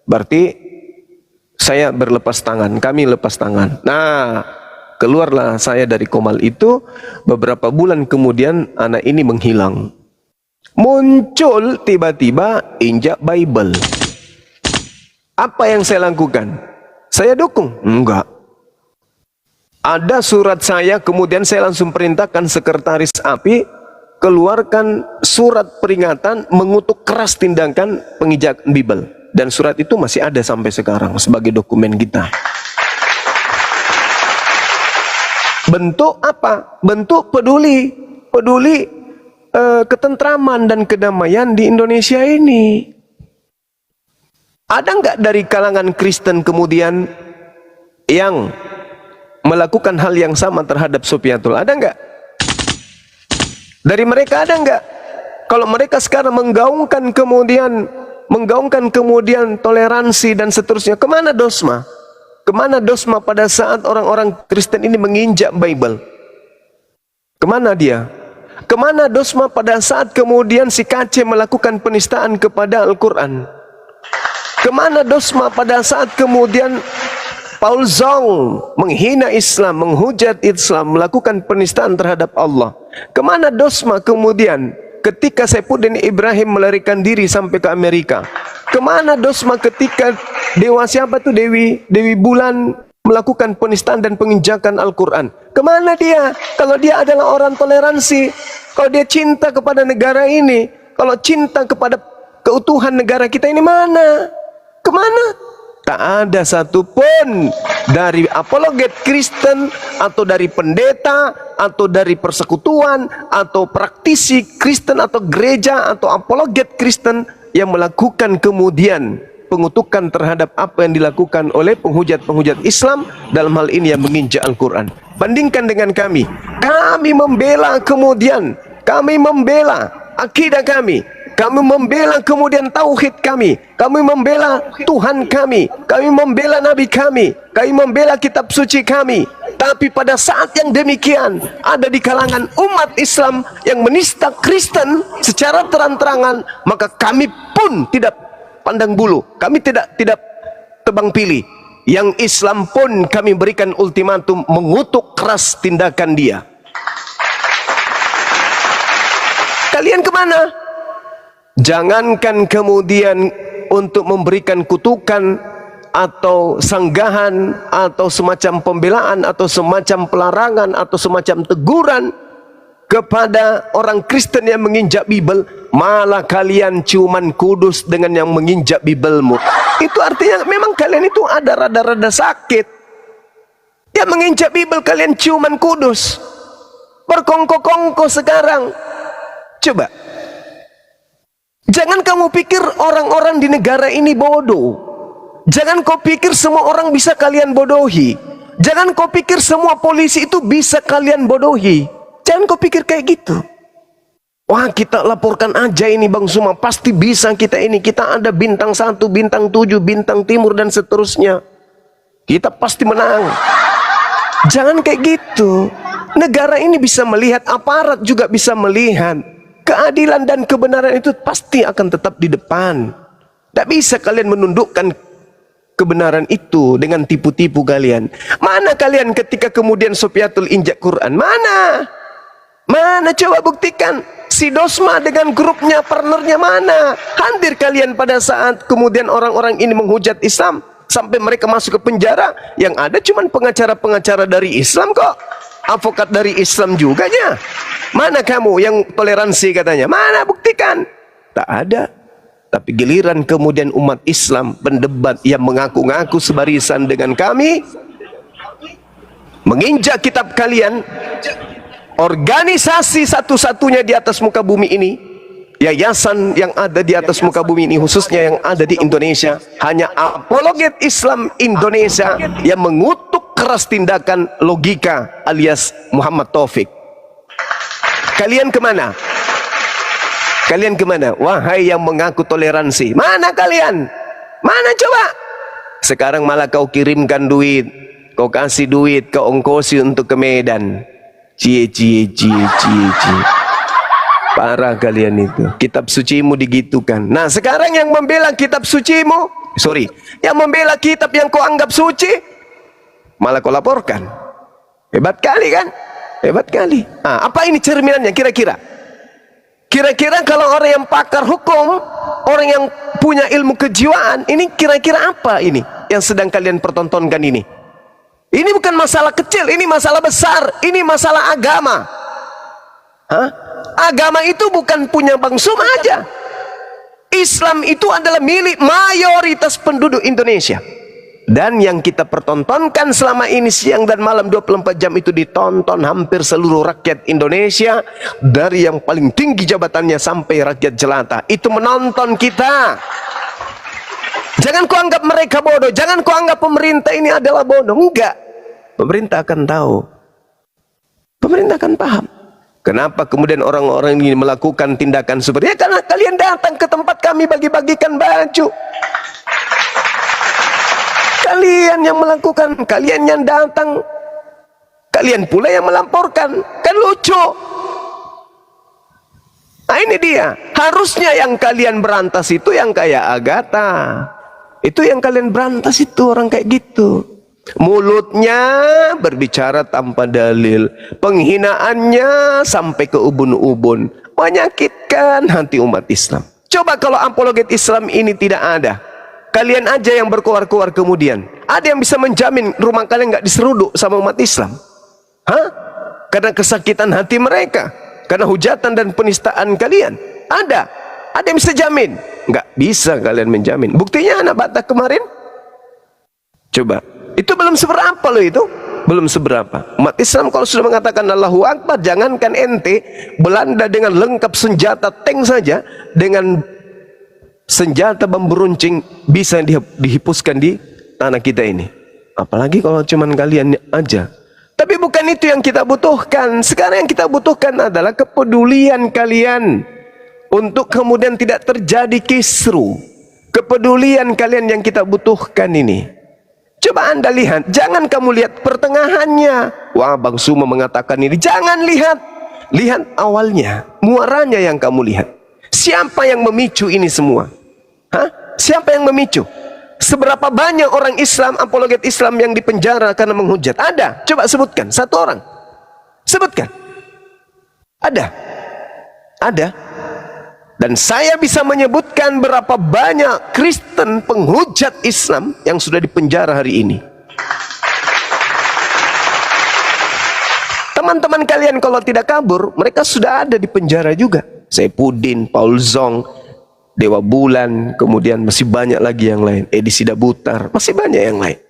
Berarti saya berlepas tangan, kami lepas tangan. Nah, keluarlah saya dari komal itu. Beberapa bulan kemudian anak ini menghilang. Muncul tiba-tiba injak Bible. Apa yang saya lakukan? Saya dukung? Enggak. Ada surat saya, kemudian saya langsung perintahkan sekretaris API keluarkan surat peringatan mengutuk keras tindakan pengijakan Bible. Dan surat itu masih ada sampai sekarang sebagai dokumen kita. Bentuk apa? Bentuk peduli ketentraman dan kedamaian di Indonesia ini. Ada nggak dari kalangan Kristen kemudian yang melakukan hal yang sama terhadap Supiatul? Ada nggak? Dari mereka ada nggak? Kalau mereka sekarang menggaungkan kemudian toleransi dan seterusnya, kemana Dosma? Kemana Dosma pada saat orang-orang Kristen ini menginjak Bible? Kemana dia? Kemana Dosma pada saat kemudian si Kace melakukan penistaan kepada Al-Quran? Kemana Dosma pada saat kemudian Paul Zong menghina Islam, menghujat Islam, melakukan penistaan terhadap Allah? Kemana Dosma kemudian ketika Saifuddin Ibrahim melarikan diri sampai ke Amerika? Kemana Dosma ketika Dewi Bulan melakukan penistaan dan penginjakan Al-Quran? Kemana dia? Kalau dia adalah orang toleransi, kalau dia cinta kepada negara ini, kalau cinta kepada keutuhan negara kita ini, mana? Kemana? Tak ada satupun dari apologet Kristen atau dari pendeta atau dari persekutuan atau praktisi Kristen atau gereja atau apologet Kristen yang melakukan kemudian pengutukan terhadap apa yang dilakukan oleh penghujat-penghujat Islam dalam hal ini yang menginjak Al-Quran. Bandingkan dengan kami membela kemudian, kami membela akidah kami membela kemudian tauhid kami membela Tuhan kami membela Nabi kami membela kitab suci kami. Tetapi pada saat yang demikian, ada di kalangan umat Islam yang menista Kristen secara terang-terangan, maka kami pun tidak pandang bulu, kami tidak tebang pilih. Yang Islam pun kami berikan ultimatum, mengutuk keras tindakan dia. Kalian kemana? Jangankan kemudian untuk memberikan kutukan atau sanggahan atau semacam pembelaan atau semacam pelarangan atau semacam teguran kepada orang Kristen yang menginjak Bible, malah kalian cuman kudus dengan yang menginjak Biblemu. Itu artinya memang kalian itu ada rada-rada sakit. Yang menginjak Bible kalian cuman kudus. Berkongko-kongko sekarang. Coba. Jangan kamu pikir orang-orang di negara ini bodoh. Jangan kau pikir semua orang bisa kalian bodohi. Jangan kau pikir semua polisi itu bisa kalian bodohi. Jangan kau pikir kayak gitu. Wah, kita laporkan aja ini Bang Suma, pasti bisa kita ini. Kita ada bintang 1, bintang 7, bintang timur dan seterusnya. Kita pasti menang. Jangan kayak gitu. Negara ini bisa melihat, aparat juga bisa melihat. Keadilan dan kebenaran itu pasti akan tetap di depan. Tidak bisa kalian menundukkan kebenaran itu dengan tipu-tipu kalian. Mana kalian ketika kemudian Sofiatul injak Quran? Mana? Mana coba buktikan. Si Dosma dengan grupnya, partnernya mana? Hadir kalian pada saat kemudian orang-orang ini menghujat Islam sampai mereka masuk ke penjara. Yang ada cuman pengacara-pengacara dari Islam kok. Advokat dari Islam juga nya. Mana kamu yang toleransi katanya? Mana buktikan? Tak ada. Tapi giliran kemudian umat Islam pendebat yang mengaku-ngaku sebarisan dengan kami, menginjak kitab kalian, organisasi satu-satunya di atas muka bumi ini, yayasan yang ada di atas muka bumi ini, khususnya yang ada di Indonesia, hanya Apologet Islam Indonesia yang mengutuk keras tindakan logika alias Muhammad Taufik. Kalian kemana? Kalian kemana? Wahai yang mengaku toleransi, mana kalian? Mana coba? Sekarang malah kau kirimkan duit, kau kasih duit, kau ongkosi untuk ke Medan. Cie. Parah kalian itu. Kitab sucimu digitukan. Nah sekarang yang membela kitab sucimu, yang membela kitab yang kau anggap suci, malah kau laporkan. Hebat kali kan? Hebat kali. Nah, apa ini cerminannya kira-kira? Kira-kira kalau orang yang pakar hukum, orang yang punya ilmu kejiwaan, ini kira-kira apa ini yang sedang kalian pertontonkan ini? Ini bukan masalah kecil, ini masalah besar, ini masalah agama. Hah? Agama itu bukan punya Bang Suma aja. Islam itu adalah milik mayoritas penduduk Indonesia. Dan yang kita pertontonkan selama ini siang dan malam 24 jam itu ditonton hampir seluruh rakyat Indonesia, dari yang paling tinggi jabatannya sampai rakyat jelata. Itu menonton kita. Jangan kau anggap mereka bodoh, jangan kau anggap pemerintah ini adalah bodoh. Enggak. Pemerintah akan tahu. Pemerintah akan paham. Kenapa kemudian orang-orang ini melakukan tindakan seperti itu? Karena kalian datang ke tempat kami bagi-bagikan baju. Kalian yang melakukan, kalian yang datang, kalian pula yang melaporkan. Kan lucu. Nah ini dia. Harusnya yang kalian berantas itu yang kayak Agatha. Itu yang kalian berantas itu orang kayak gitu. Mulutnya berbicara tanpa dalil, penghinaannya sampai ke ubun-ubun, menyakitkan hati umat Islam. Coba kalau apologet Islam ini tidak ada, kalian aja yang berkoar-koar kemudian, ada yang bisa menjamin rumah kalian nggak diseruduk sama umat Islam? Hah? Karena kesakitan hati mereka, karena hujatan dan penistaan kalian. Ada yang bisa jamin? Nggak bisa kalian menjamin. Buktinya anak Batak kemarin. Coba. Itu belum seberapa loh itu. Belum seberapa. Umat Islam kalau sudah mengatakan Allahu Akbar, jangankan ente, Belanda dengan lengkap senjata tank saja, dengan senjata bambu runcing bisa dihipuskan di tanah kita ini. Apalagi kalau cuman kalian aja. Tapi bukan itu yang kita butuhkan. Sekarang yang kita butuhkan adalah kepedulian kalian untuk kemudian tidak terjadi kisru. Kepedulian kalian yang kita butuhkan ini. Coba Anda lihat, jangan kamu lihat pertengahannya. Wah, Bang Suma mengatakan ini. Jangan lihat. Lihat awalnya, muaranya yang kamu lihat. Siapa yang memicu ini semua? Hah? Siapa yang memicu? Seberapa banyak orang Islam, apologet Islam yang dipenjara karena menghujat? Ada. Coba sebutkan, satu orang. Sebutkan. Ada. Ada. Dan saya bisa menyebutkan berapa banyak Kristen penghujat Islam yang sudah dipenjara hari ini. Teman-teman kalian kalau tidak kabur, mereka sudah ada di penjara juga. Saifuddin, Paul Zong, Dewa Bulan, kemudian masih banyak lagi yang lain. Edi Sidabutar, masih banyak yang lain.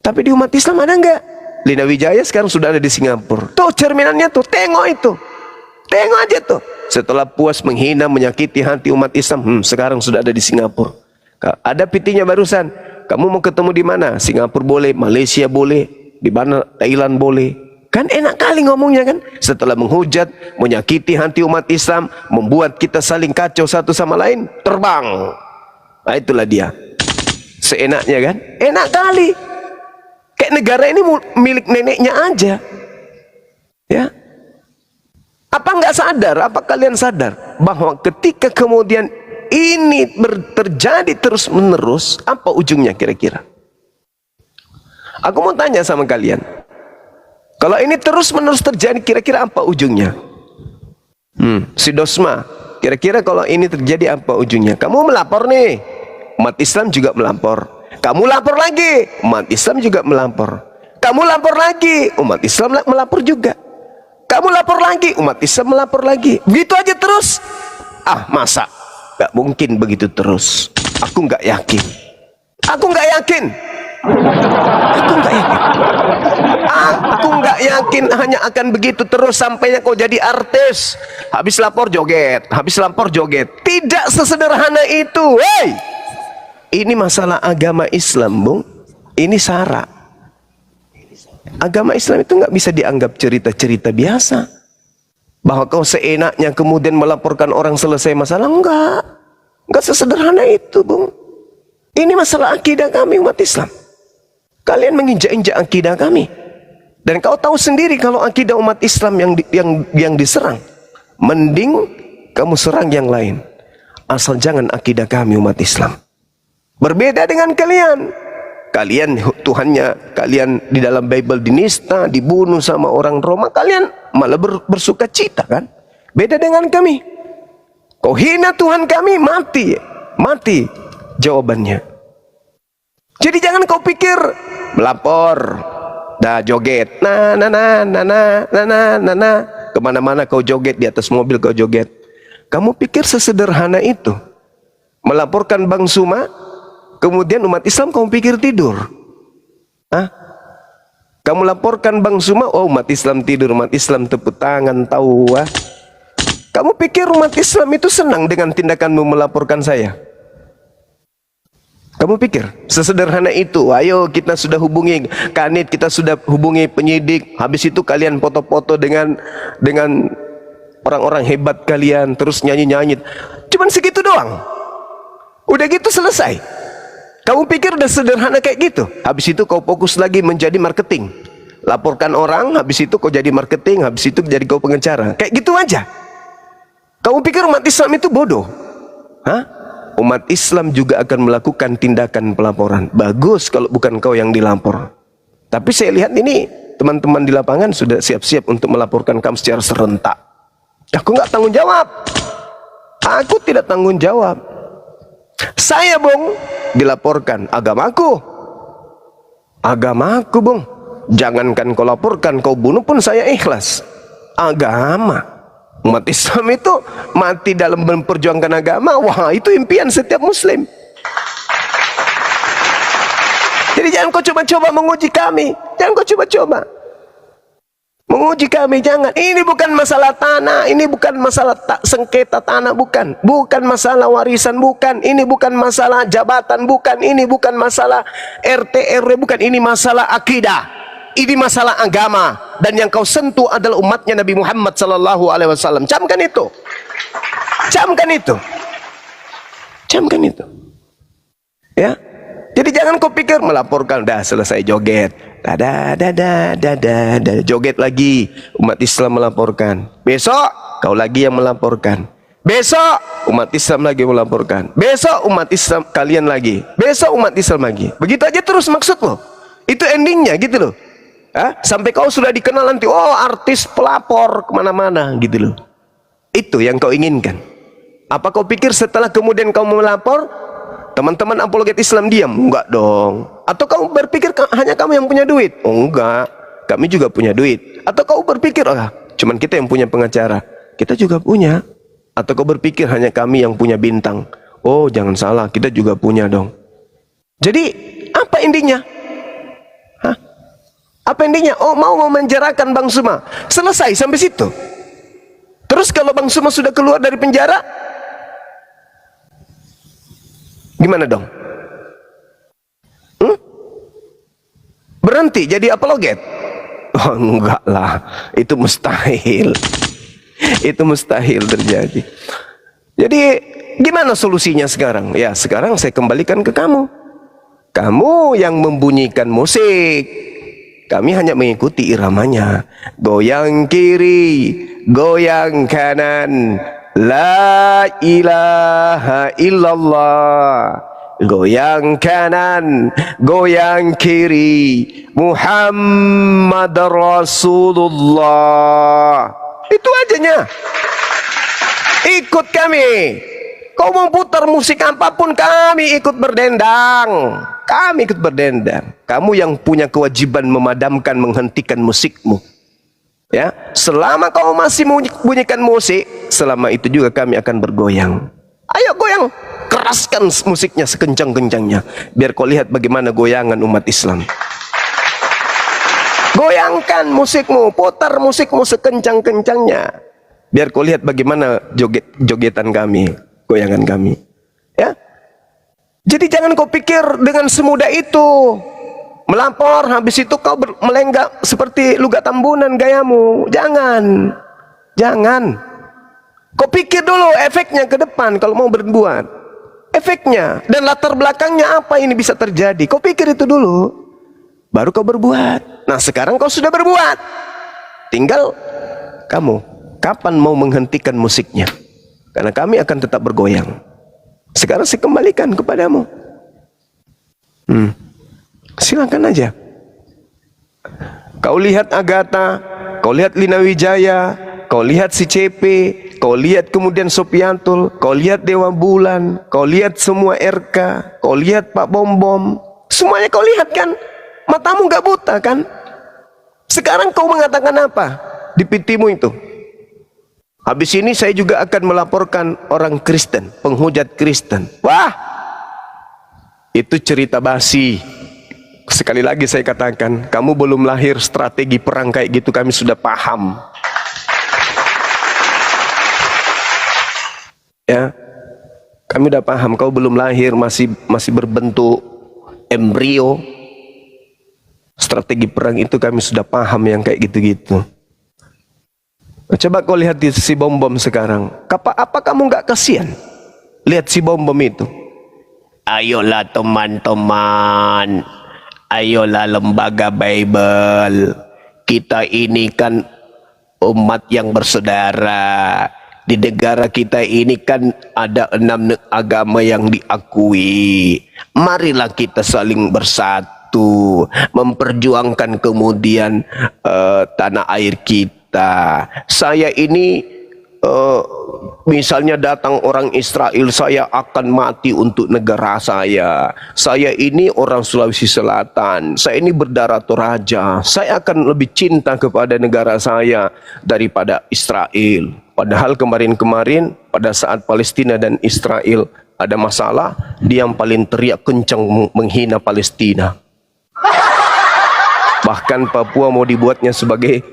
Tapi di umat Islam ada enggak? Lina Wijaya sekarang sudah ada di Singapura. Tuh cerminannya tuh, tengok itu. Tengok aja tuh. Setelah puas menghina, menyakiti hati umat Islam, sekarang sudah ada di Singapura. Ada pitinya barusan. Kamu mau ketemu di mana? Singapura boleh, Malaysia boleh, di mana Thailand boleh. Kan enak kali ngomongnya kan? Setelah menghujat, menyakiti hati umat Islam, membuat kita saling kacau satu sama lain, terbang. Nah, itulah dia. Seenaknya kan? Enak kali. Kayak negara ini milik neneknya aja. Ya. Apa nggak sadar? Apa kalian sadar bahwa ketika kemudian ini terjadi terus menerus, apa ujungnya kira-kira? Aku mau tanya sama kalian, kalau ini terus menerus terjadi, kira-kira apa ujungnya? Si Dosma, kira-kira kalau ini terjadi apa ujungnya? Kamu melapor nih, umat Islam juga melapor. Kamu lapor lagi, umat Islam juga melapor. Kamu lapor lagi, umat Islam melapor juga. Kamu lapor lagi, umat Islam melapor lagi. Begitu aja terus. Ah, masa? Gak mungkin begitu terus. Aku gak yakin. Aku gak yakin. Aku gak yakin. Aku gak yakin hanya akan begitu terus sampainya kau jadi artis. Habis lapor joget, habis lapor joget. Tidak sesederhana itu. Hey! Ini masalah agama Islam, Bung. Ini sara. Agama Islam itu nggak bisa dianggap cerita-cerita biasa. Bahwa kau seenaknya kemudian melaporkan orang selesai masalah. Enggak sesederhana itu, Bung. Ini masalah akidah kami umat Islam. Kalian menginjak-injak akidah kami. Dan kau tahu sendiri kalau akidah umat Islam yang diserang, mending kamu serang yang lain. Asal jangan akidah kami umat Islam. Berbeda dengan kalian. Kalian Tuhannya, kalian di dalam Bible dinista, dibunuh sama orang Roma, kalian malah bersuka cita kan? Beda dengan kami. Kau hina Tuhan kami, mati. Mati jawabannya. Jadi jangan kau pikir melapor, dah joget, kemana-mana kau joget, di atas mobil kau joget. Kamu pikir sesederhana itu? Melaporkan Bang Suma, kemudian umat Islam kamu pikir tidur? Hah? Kamu laporkan Bang Suma, oh umat Islam tidur, umat Islam tepuk tangan, tahu ah. Kamu pikir umat Islam itu senang dengan tindakanmu melaporkan saya? Kamu pikir sesederhana itu? Ayo kita sudah hubungi Kanit, kita sudah hubungi penyidik, habis itu kalian foto-foto dengan orang-orang hebat kalian, terus nyanyi-nyanyi. Cuman segitu doang. Udah gitu selesai. Kamu pikir udah sederhana kayak gitu? Habis itu kau fokus lagi menjadi marketing. Laporkan orang, habis itu kau jadi marketing, habis itu jadi kau pengacara. Kayak gitu aja. Kamu pikir umat Islam itu bodoh? Hah? Umat Islam juga akan melakukan tindakan pelaporan. Bagus kalau bukan kau yang dilapor. Tapi saya lihat ini teman-teman di lapangan sudah siap-siap untuk melaporkan kamu secara serentak. Aku nggak tanggung jawab. Aku tidak tanggung jawab. Saya, Bung, dilaporkan agamaku. Agamaku, Bung. Jangankan kau laporkan, kau bunuh pun saya ikhlas. Agama. Umat Islam itu mati dalam memperjuangkan agama. Wah, itu impian setiap muslim. Jadi jangan kau coba-coba menguji kami. Jangan kau coba-coba menguji kami, jangan. Ini bukan masalah tanah, ini bukan masalah sengketa tanah, bukan. Bukan masalah warisan, bukan. Ini bukan masalah jabatan, bukan. Ini bukan masalah RT RW, bukan. Ini masalah akidah. Ini masalah agama. Dan yang kau sentuh adalah umatnya Nabi Muhammad SAW. Camkan itu. Camkan itu. Camkan itu. Ya. Jadi jangan kau pikir melaporkan, dah selesai joget, joget lagi, umat Islam melaporkan. Besok kau lagi yang melaporkan. Besok umat Islam lagi melaporkan. Besok umat Islam kalian lagi. Besok umat Islam lagi. Begitu aja terus maksud lo. Itu endingnya gitu loh. Sampai kau sudah dikenal nanti, oh artis pelapor kemana-mana gitu loh. Itu yang kau inginkan. Apa kau pikir setelah kemudian kau melapor, teman-teman apologet Islam diam? Enggak dong. Atau kau berpikir hanya kamu yang punya duit? Oh enggak, kami juga punya duit. Atau kau berpikir, cuman kita yang punya pengacara? Kita juga punya. Atau kau berpikir hanya kami yang punya bintang? Oh jangan salah, kita juga punya dong. Jadi apa intinya? Apa intinya? Oh mau memenjarakan Bang Suma. Selesai sampai situ. Terus kalau Bang Suma sudah keluar dari penjara, gimana dong? Berhenti jadi apologet? Oh enggak lah, itu mustahil. Itu mustahil terjadi. Jadi gimana solusinya sekarang? Ya sekarang saya kembalikan ke kamu. Kamu yang membunyikan musik, kami hanya mengikuti iramanya. Goyang kiri, goyang kanan, la ilaha illallah. Goyang kanan, goyang kiri, Muhammad Rasulullah. Itu ajanya. Ikut kami. Kau mau putar musik apapun, kami ikut berdendang. Kami ikut berdendang. Kamu yang punya kewajiban memadamkan, menghentikan musikmu. Ya, selama kau masih bunyikan musik, selama itu juga kami akan bergoyang. Ayo goyang, keraskan musiknya sekencang-kencangnya, biar kau lihat bagaimana goyangan umat Islam. Goyangkan musikmu, putar musikmu sekencang-kencangnya, biar kau lihat bagaimana jogetan kami, goyangan kami. Ya. Jadi jangan kau pikir dengan semudah itu. Melapor, habis itu kau melenggak seperti Luga Tambunan gayamu. Jangan. Jangan. Kau pikir dulu efeknya ke depan kalau mau berbuat. Efeknya dan latar belakangnya apa ini bisa terjadi. Kau pikir itu dulu. Baru kau berbuat. Nah sekarang kau sudah berbuat. Tinggal kamu kapan mau menghentikan musiknya. Karena kami akan tetap bergoyang. Sekarang saya kembalikan kepadamu. Silakan aja. Kau lihat Agatha, kau lihat Lina Wijaya, kau lihat si CP, kau lihat kemudian Sopiantul, kau lihat Dewa Bulan, kau lihat semua RK, kau lihat Pak Bom Bom. Semuanya kau lihat kan? Matamu gak buta kan? Sekarang kau mengatakan apa di PT-mu itu? Habis ini saya juga akan melaporkan orang Kristen, penghujat Kristen. Wah, itu cerita basi. Sekali lagi saya katakan, kamu belum lahir, strategi perang kayak gitu kami sudah paham. Ya, kami udah paham. Kau belum lahir, masih berbentuk embrio. Strategi perang itu kami sudah paham yang kayak gitu-gitu. Coba kau lihat di si Bom Bom sekarang. Apa kamu nggak kasihan? Lihat si Bom Bom itu. Ayolah teman-teman. Ayolah lembaga Bible. Kita ini kan umat yang bersaudara. Di negara kita ini kan ada 6 agama yang diakui. Marilah kita saling bersatu. Memperjuangkan kemudian tanah air kita. Saya ini misalnya datang orang Israel, saya akan mati untuk negara saya. Saya ini orang Sulawesi Selatan, saya ini berdarah Toraja, saya akan lebih cinta kepada negara saya daripada Israel. Padahal kemarin-kemarin pada saat Palestina dan Israel ada masalah, dia yang paling teriak kencang menghina Palestina. Bahkan Papua mau dibuatnya sebagai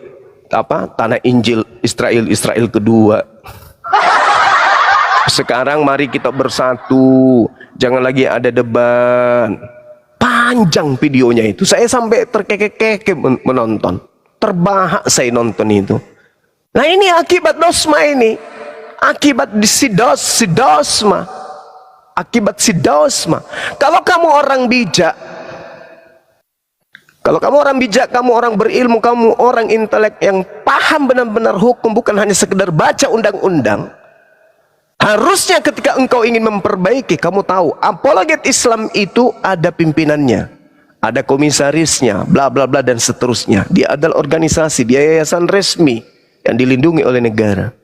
tanah Injil Israel kedua. Sekarang mari kita bersatu, jangan lagi ada debat. Panjang videonya itu, saya sampai terkekeh-kekeh menonton, terbahak saya nonton itu. Nah ini akibat dosma ini, akibat si dosma. akibat si dosma. Kalau kamu orang bijak, kamu orang berilmu, kamu orang intelek yang paham benar-benar hukum, bukan hanya sekedar baca undang-undang. Harusnya ketika engkau ingin memperbaiki, kamu tahu apologet Islam itu ada pimpinannya, ada komisarisnya, bla bla bla dan seterusnya. Dia adalah organisasi, dia yayasan resmi yang dilindungi oleh negara.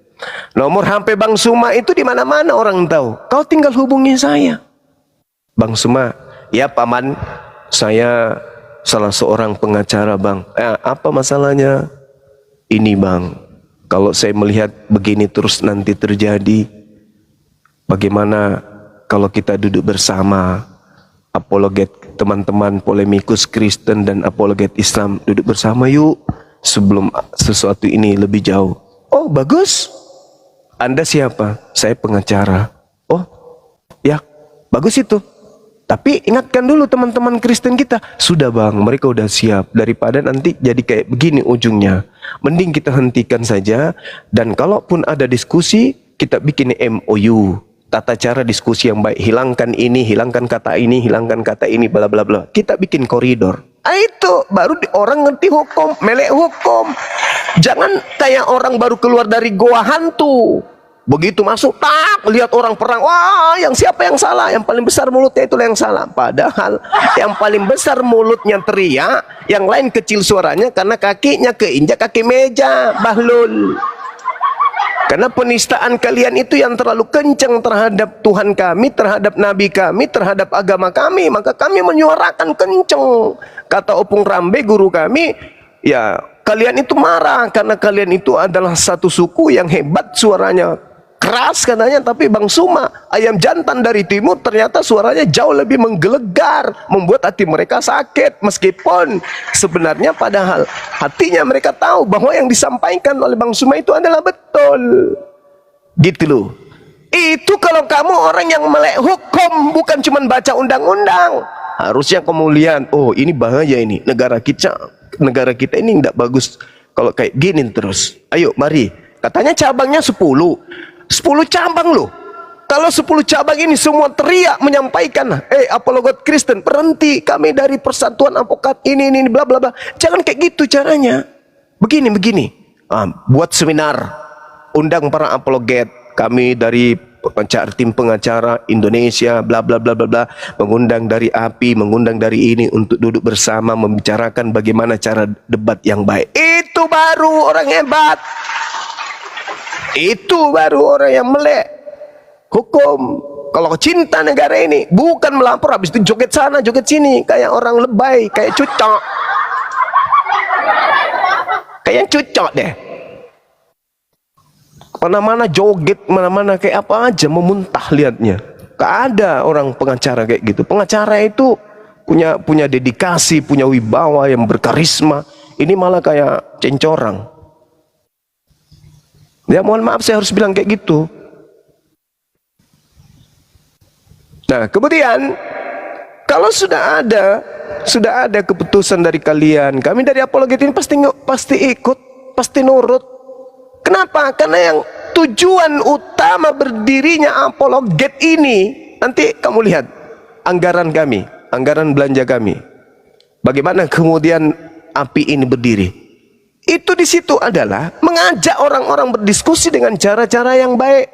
Nomor HP Bang Suma itu di mana-mana orang tahu. Kau tinggal hubungi saya. Bang Suma, ya paman, saya salah seorang pengacara bang. Apa masalahnya? Ini bang, kalau saya melihat begini terus nanti terjadi, bagaimana kalau kita duduk bersama, apologet teman-teman polemikus Kristen dan apologet Islam duduk bersama yuk, sebelum sesuatu ini lebih jauh. Oh bagus. Anda siapa? Saya pengacara. Oh ya bagus itu. Tapi ingatkan dulu teman-teman Kristen kita. Sudah bang, mereka udah siap. Daripada nanti jadi kayak begini ujungnya, mending kita hentikan saja. Dan kalaupun ada diskusi, kita bikin MOU, tata cara diskusi yang baik. Hilangkan ini, hilangkan kata ini, bla bla bla. Kita bikin koridor. Itu baru orang ngerti hukum, melek hukum. Jangan kayak orang baru keluar dari goa hantu. Begitu masuk, tak lihat orang perang, wah yang siapa yang salah, yang paling besar mulutnya itulah yang salah. Padahal yang paling besar mulutnya teriak, yang lain kecil suaranya karena kakinya keinjak kaki meja, bahlul. Karena penistaan kalian itu yang terlalu kencang terhadap Tuhan kami, terhadap Nabi kami, terhadap agama kami, maka kami menyuarakan kencang. Kata Opung Rambe guru kami, ya kalian itu marah karena kalian itu adalah satu suku yang hebat, suaranya keras katanya, tapi Bang Suma, ayam jantan dari timur, ternyata suaranya jauh lebih menggelegar, membuat hati mereka sakit, meskipun sebenarnya padahal hatinya mereka tahu bahwa yang disampaikan oleh Bang Suma itu adalah betul. Gitu loh. Itu kalau kamu orang yang melek hukum, bukan cuma baca undang-undang. Harusnya kamu lihat, oh ini bahaya ini, negara kita ini tidak bagus kalau kayak gini terus. Ayo mari, katanya cabangnya 10 cabang loh. Kalau 10 cabang ini semua teriak menyampaikan, apologet Kristen berhenti, kami dari persatuan advokat ini bla bla bla. Jangan kayak gitu caranya. Begini. Buat seminar, undang para apologet, kami dari tim pengacara Indonesia bla bla bla bla bla, mengundang dari API, mengundang dari ini untuk duduk bersama membicarakan bagaimana cara debat yang baik. Itu baru orang hebat. Itu baru orang yang melek hukum. Kalau cinta negara ini bukan melapor habis itu joget sana joget sini kayak orang lebay, kayak cucok. Kayak cucok deh. Mana-mana joget, mana-mana kayak apa aja, memuntah liatnya. Gak ada orang pengacara kayak gitu. Pengacara itu punya dedikasi, punya wibawa yang berkarisma. Ini malah kayak cencorang. Ya mohon maaf saya harus bilang kayak gitu. Nah kemudian kalau sudah ada keputusan dari kalian, kami dari apologet ini pasti ikut, pasti nurut. Kenapa? Karena yang tujuan utama berdirinya apologet ini, nanti kamu lihat anggaran kami, anggaran belanja kami. Bagaimana kemudian API ini berdiri? Itu di situ adalah mengajak orang-orang berdiskusi dengan cara-cara yang baik.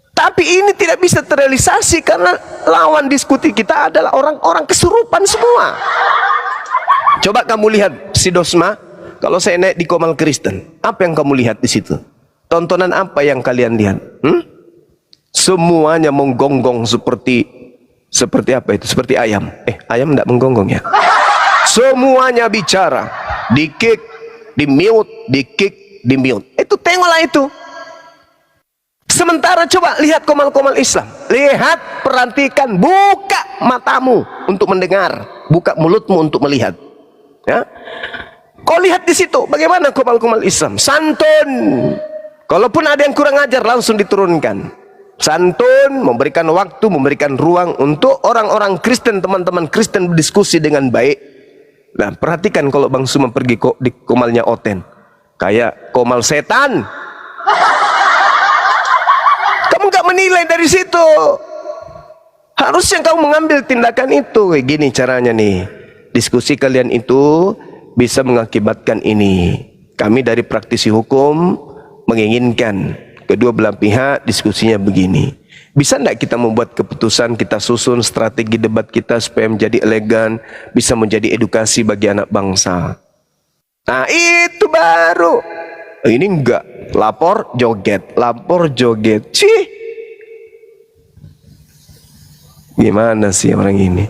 Tapi ini tidak bisa terrealisasi karena lawan diskusi kita adalah orang-orang kesurupan semua. Coba kamu lihat si Dosma, kalau saya naik di Komal Kristen, apa yang kamu lihat di situ? Tontonan apa yang kalian lihat? Semuanya menggonggong seperti apa itu? Seperti ayam. Ayam tidak menggonggong ya. Semuanya bicara, di-kick, di-mute, di-kick, di-mute. Itu tengoklah itu. Sementara coba lihat komal-komal Islam. Lihat, perhatikan, buka matamu untuk mendengar, buka mulutmu untuk melihat. Ya. Kau lihat di situ bagaimana komal-komal Islam. Santun. Kalaupun ada yang kurang ajar langsung diturunkan. Santun, memberikan waktu, memberikan ruang untuk orang-orang Kristen, teman-teman Kristen berdiskusi dengan baik. Nah, perhatikan kalau Bang Suma pergi di komalnya Oten, kayak komal setan. Kamu nggak menilai dari situ. Harusnya kau mengambil tindakan itu. Gini caranya nih. Diskusi kalian itu bisa mengakibatkan ini. Kami dari praktisi hukum menginginkan kedua belah pihak diskusinya begini. Bisa tidak kita membuat keputusan, kita susun strategi debat kita supaya menjadi elegan, bisa menjadi edukasi bagi anak bangsa. Nah itu baru. Ini enggak, lapor joget. Cih. Gimana sih orang ini?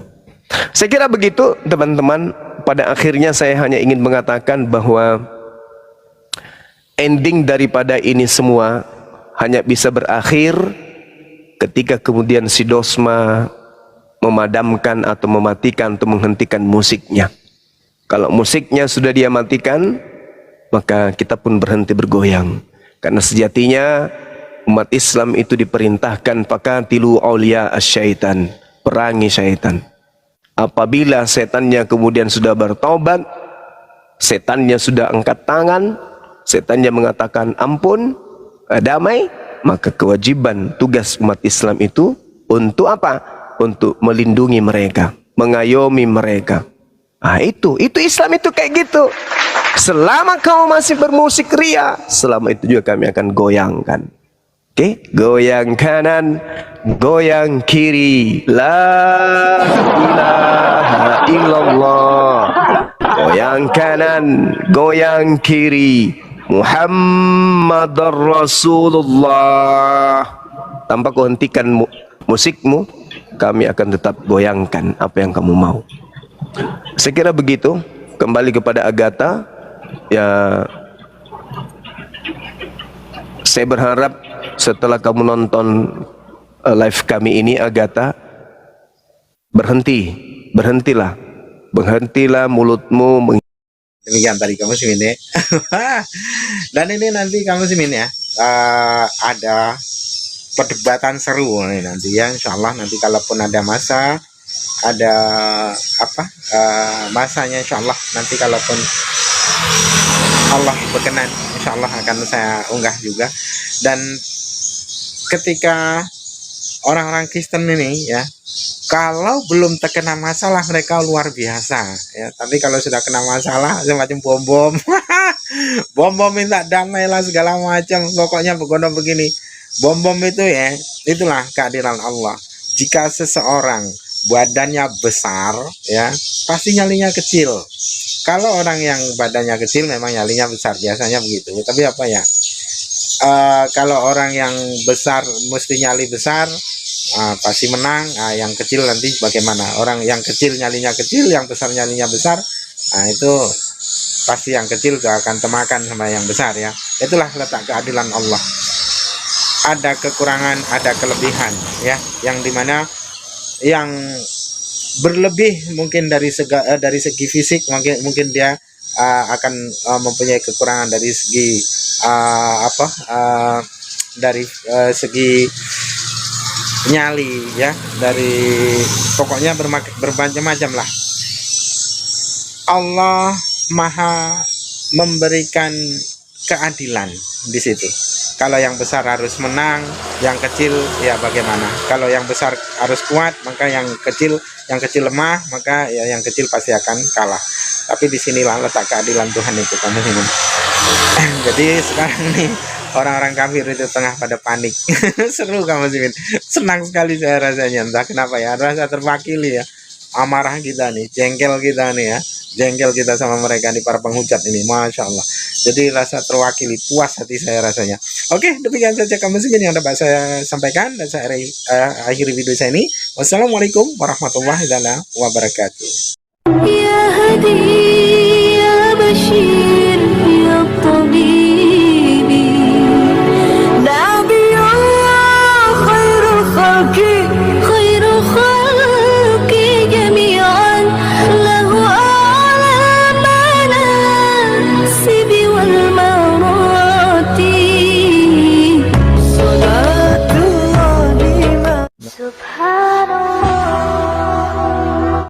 Saya kira begitu teman-teman. Pada akhirnya saya hanya ingin mengatakan bahwa ending daripada ini semua hanya bisa berakhir ketika kemudian si Dosma memadamkan atau mematikan atau menghentikan musiknya. Kalau musiknya sudah dia matikan, maka kita pun berhenti bergoyang. Karena sejatinya umat Islam itu diperintahkan fakatilu auliya asyaitan, perangi syaitan. Apabila setannya kemudian sudah bertobat, setannya sudah angkat tangan, setannya mengatakan ampun, damai, maka kewajiban tugas umat Islam itu untuk apa? Untuk melindungi mereka, mengayomi mereka. Nah itu Islam itu kayak gitu. Selama kau masih bermusik ria, selama itu juga kami akan goyangkan. Oke, goyang kanan, goyang kiri, la ilaha illallah. Goyang kanan, goyang kiri, Muhammad Rasulullah. Tanpa kau hentikan musikmu, kami akan tetap goyangkan apa yang kamu mau. Saya kira begitu. Kembali kepada Agatha, ya saya berharap setelah kamu nonton live kami ini, Agatha, berhentilah mulutmu. Demikian tadi kamu sih ini. Dan ini nanti kamu sih ini ya, ada perdebatan seru nih nanti ya, insya Allah nanti kalaupun ada masa, ada apa masanya, insya Allah nanti kalaupun Allah berkenan, insya Allah akan saya unggah juga. Dan ketika orang-orang Kristen ini ya, kalau belum terkena masalah mereka luar biasa ya, tapi kalau sudah kena masalah semacam bom minta damai lah segala macam, pokoknya begono begini. Bom itu ya, itulah keadilan Allah. Jika seseorang badannya besar ya, pasti nyalinya kecil. Kalau orang yang badannya kecil memang nyalinya besar, biasanya begitu. Tapi apa ya, kalau orang yang besar mesti nyali besar, pasti menang. Yang kecil nanti bagaimana? Orang yang kecil nyalinya kecil, yang besar nyalinya besar, itu pasti yang kecil gak akan temakan sama yang besar ya. Itulah letak keadilan Allah. Ada kekurangan, ada kelebihan ya, yang dimana yang berlebih mungkin dari segi fisik, mungkin dia akan mempunyai kekurangan dari segi segi nyali ya, dari pokoknya bermacam-macam lah. Allah Maha memberikan keadilan di situ. Kalau yang besar harus menang, yang kecil ya bagaimana? Kalau yang besar harus kuat, maka yang kecil lemah, maka ya yang kecil pasti akan kalah. Tapi disinilah letak keadilan Tuhan itu, kamu ini. Jadi sekarang nih orang-orang kafir itu tengah pada panik. Seru kamu sih, senang sekali saya rasanya. Entah kenapa ya, rasa terwakili ya. Amarah kita nih, jengkel kita nih ya, jengkel kita sama mereka nih, para penghujat ini, masya Allah. Jadi rasa terwakili, puas hati saya rasanya. Oke, demikian saja kamu muslimin yang dapat saya sampaikan, dan saya akhiri video saya ini. Wassalamualaikum warahmatullahi wabarakatuh.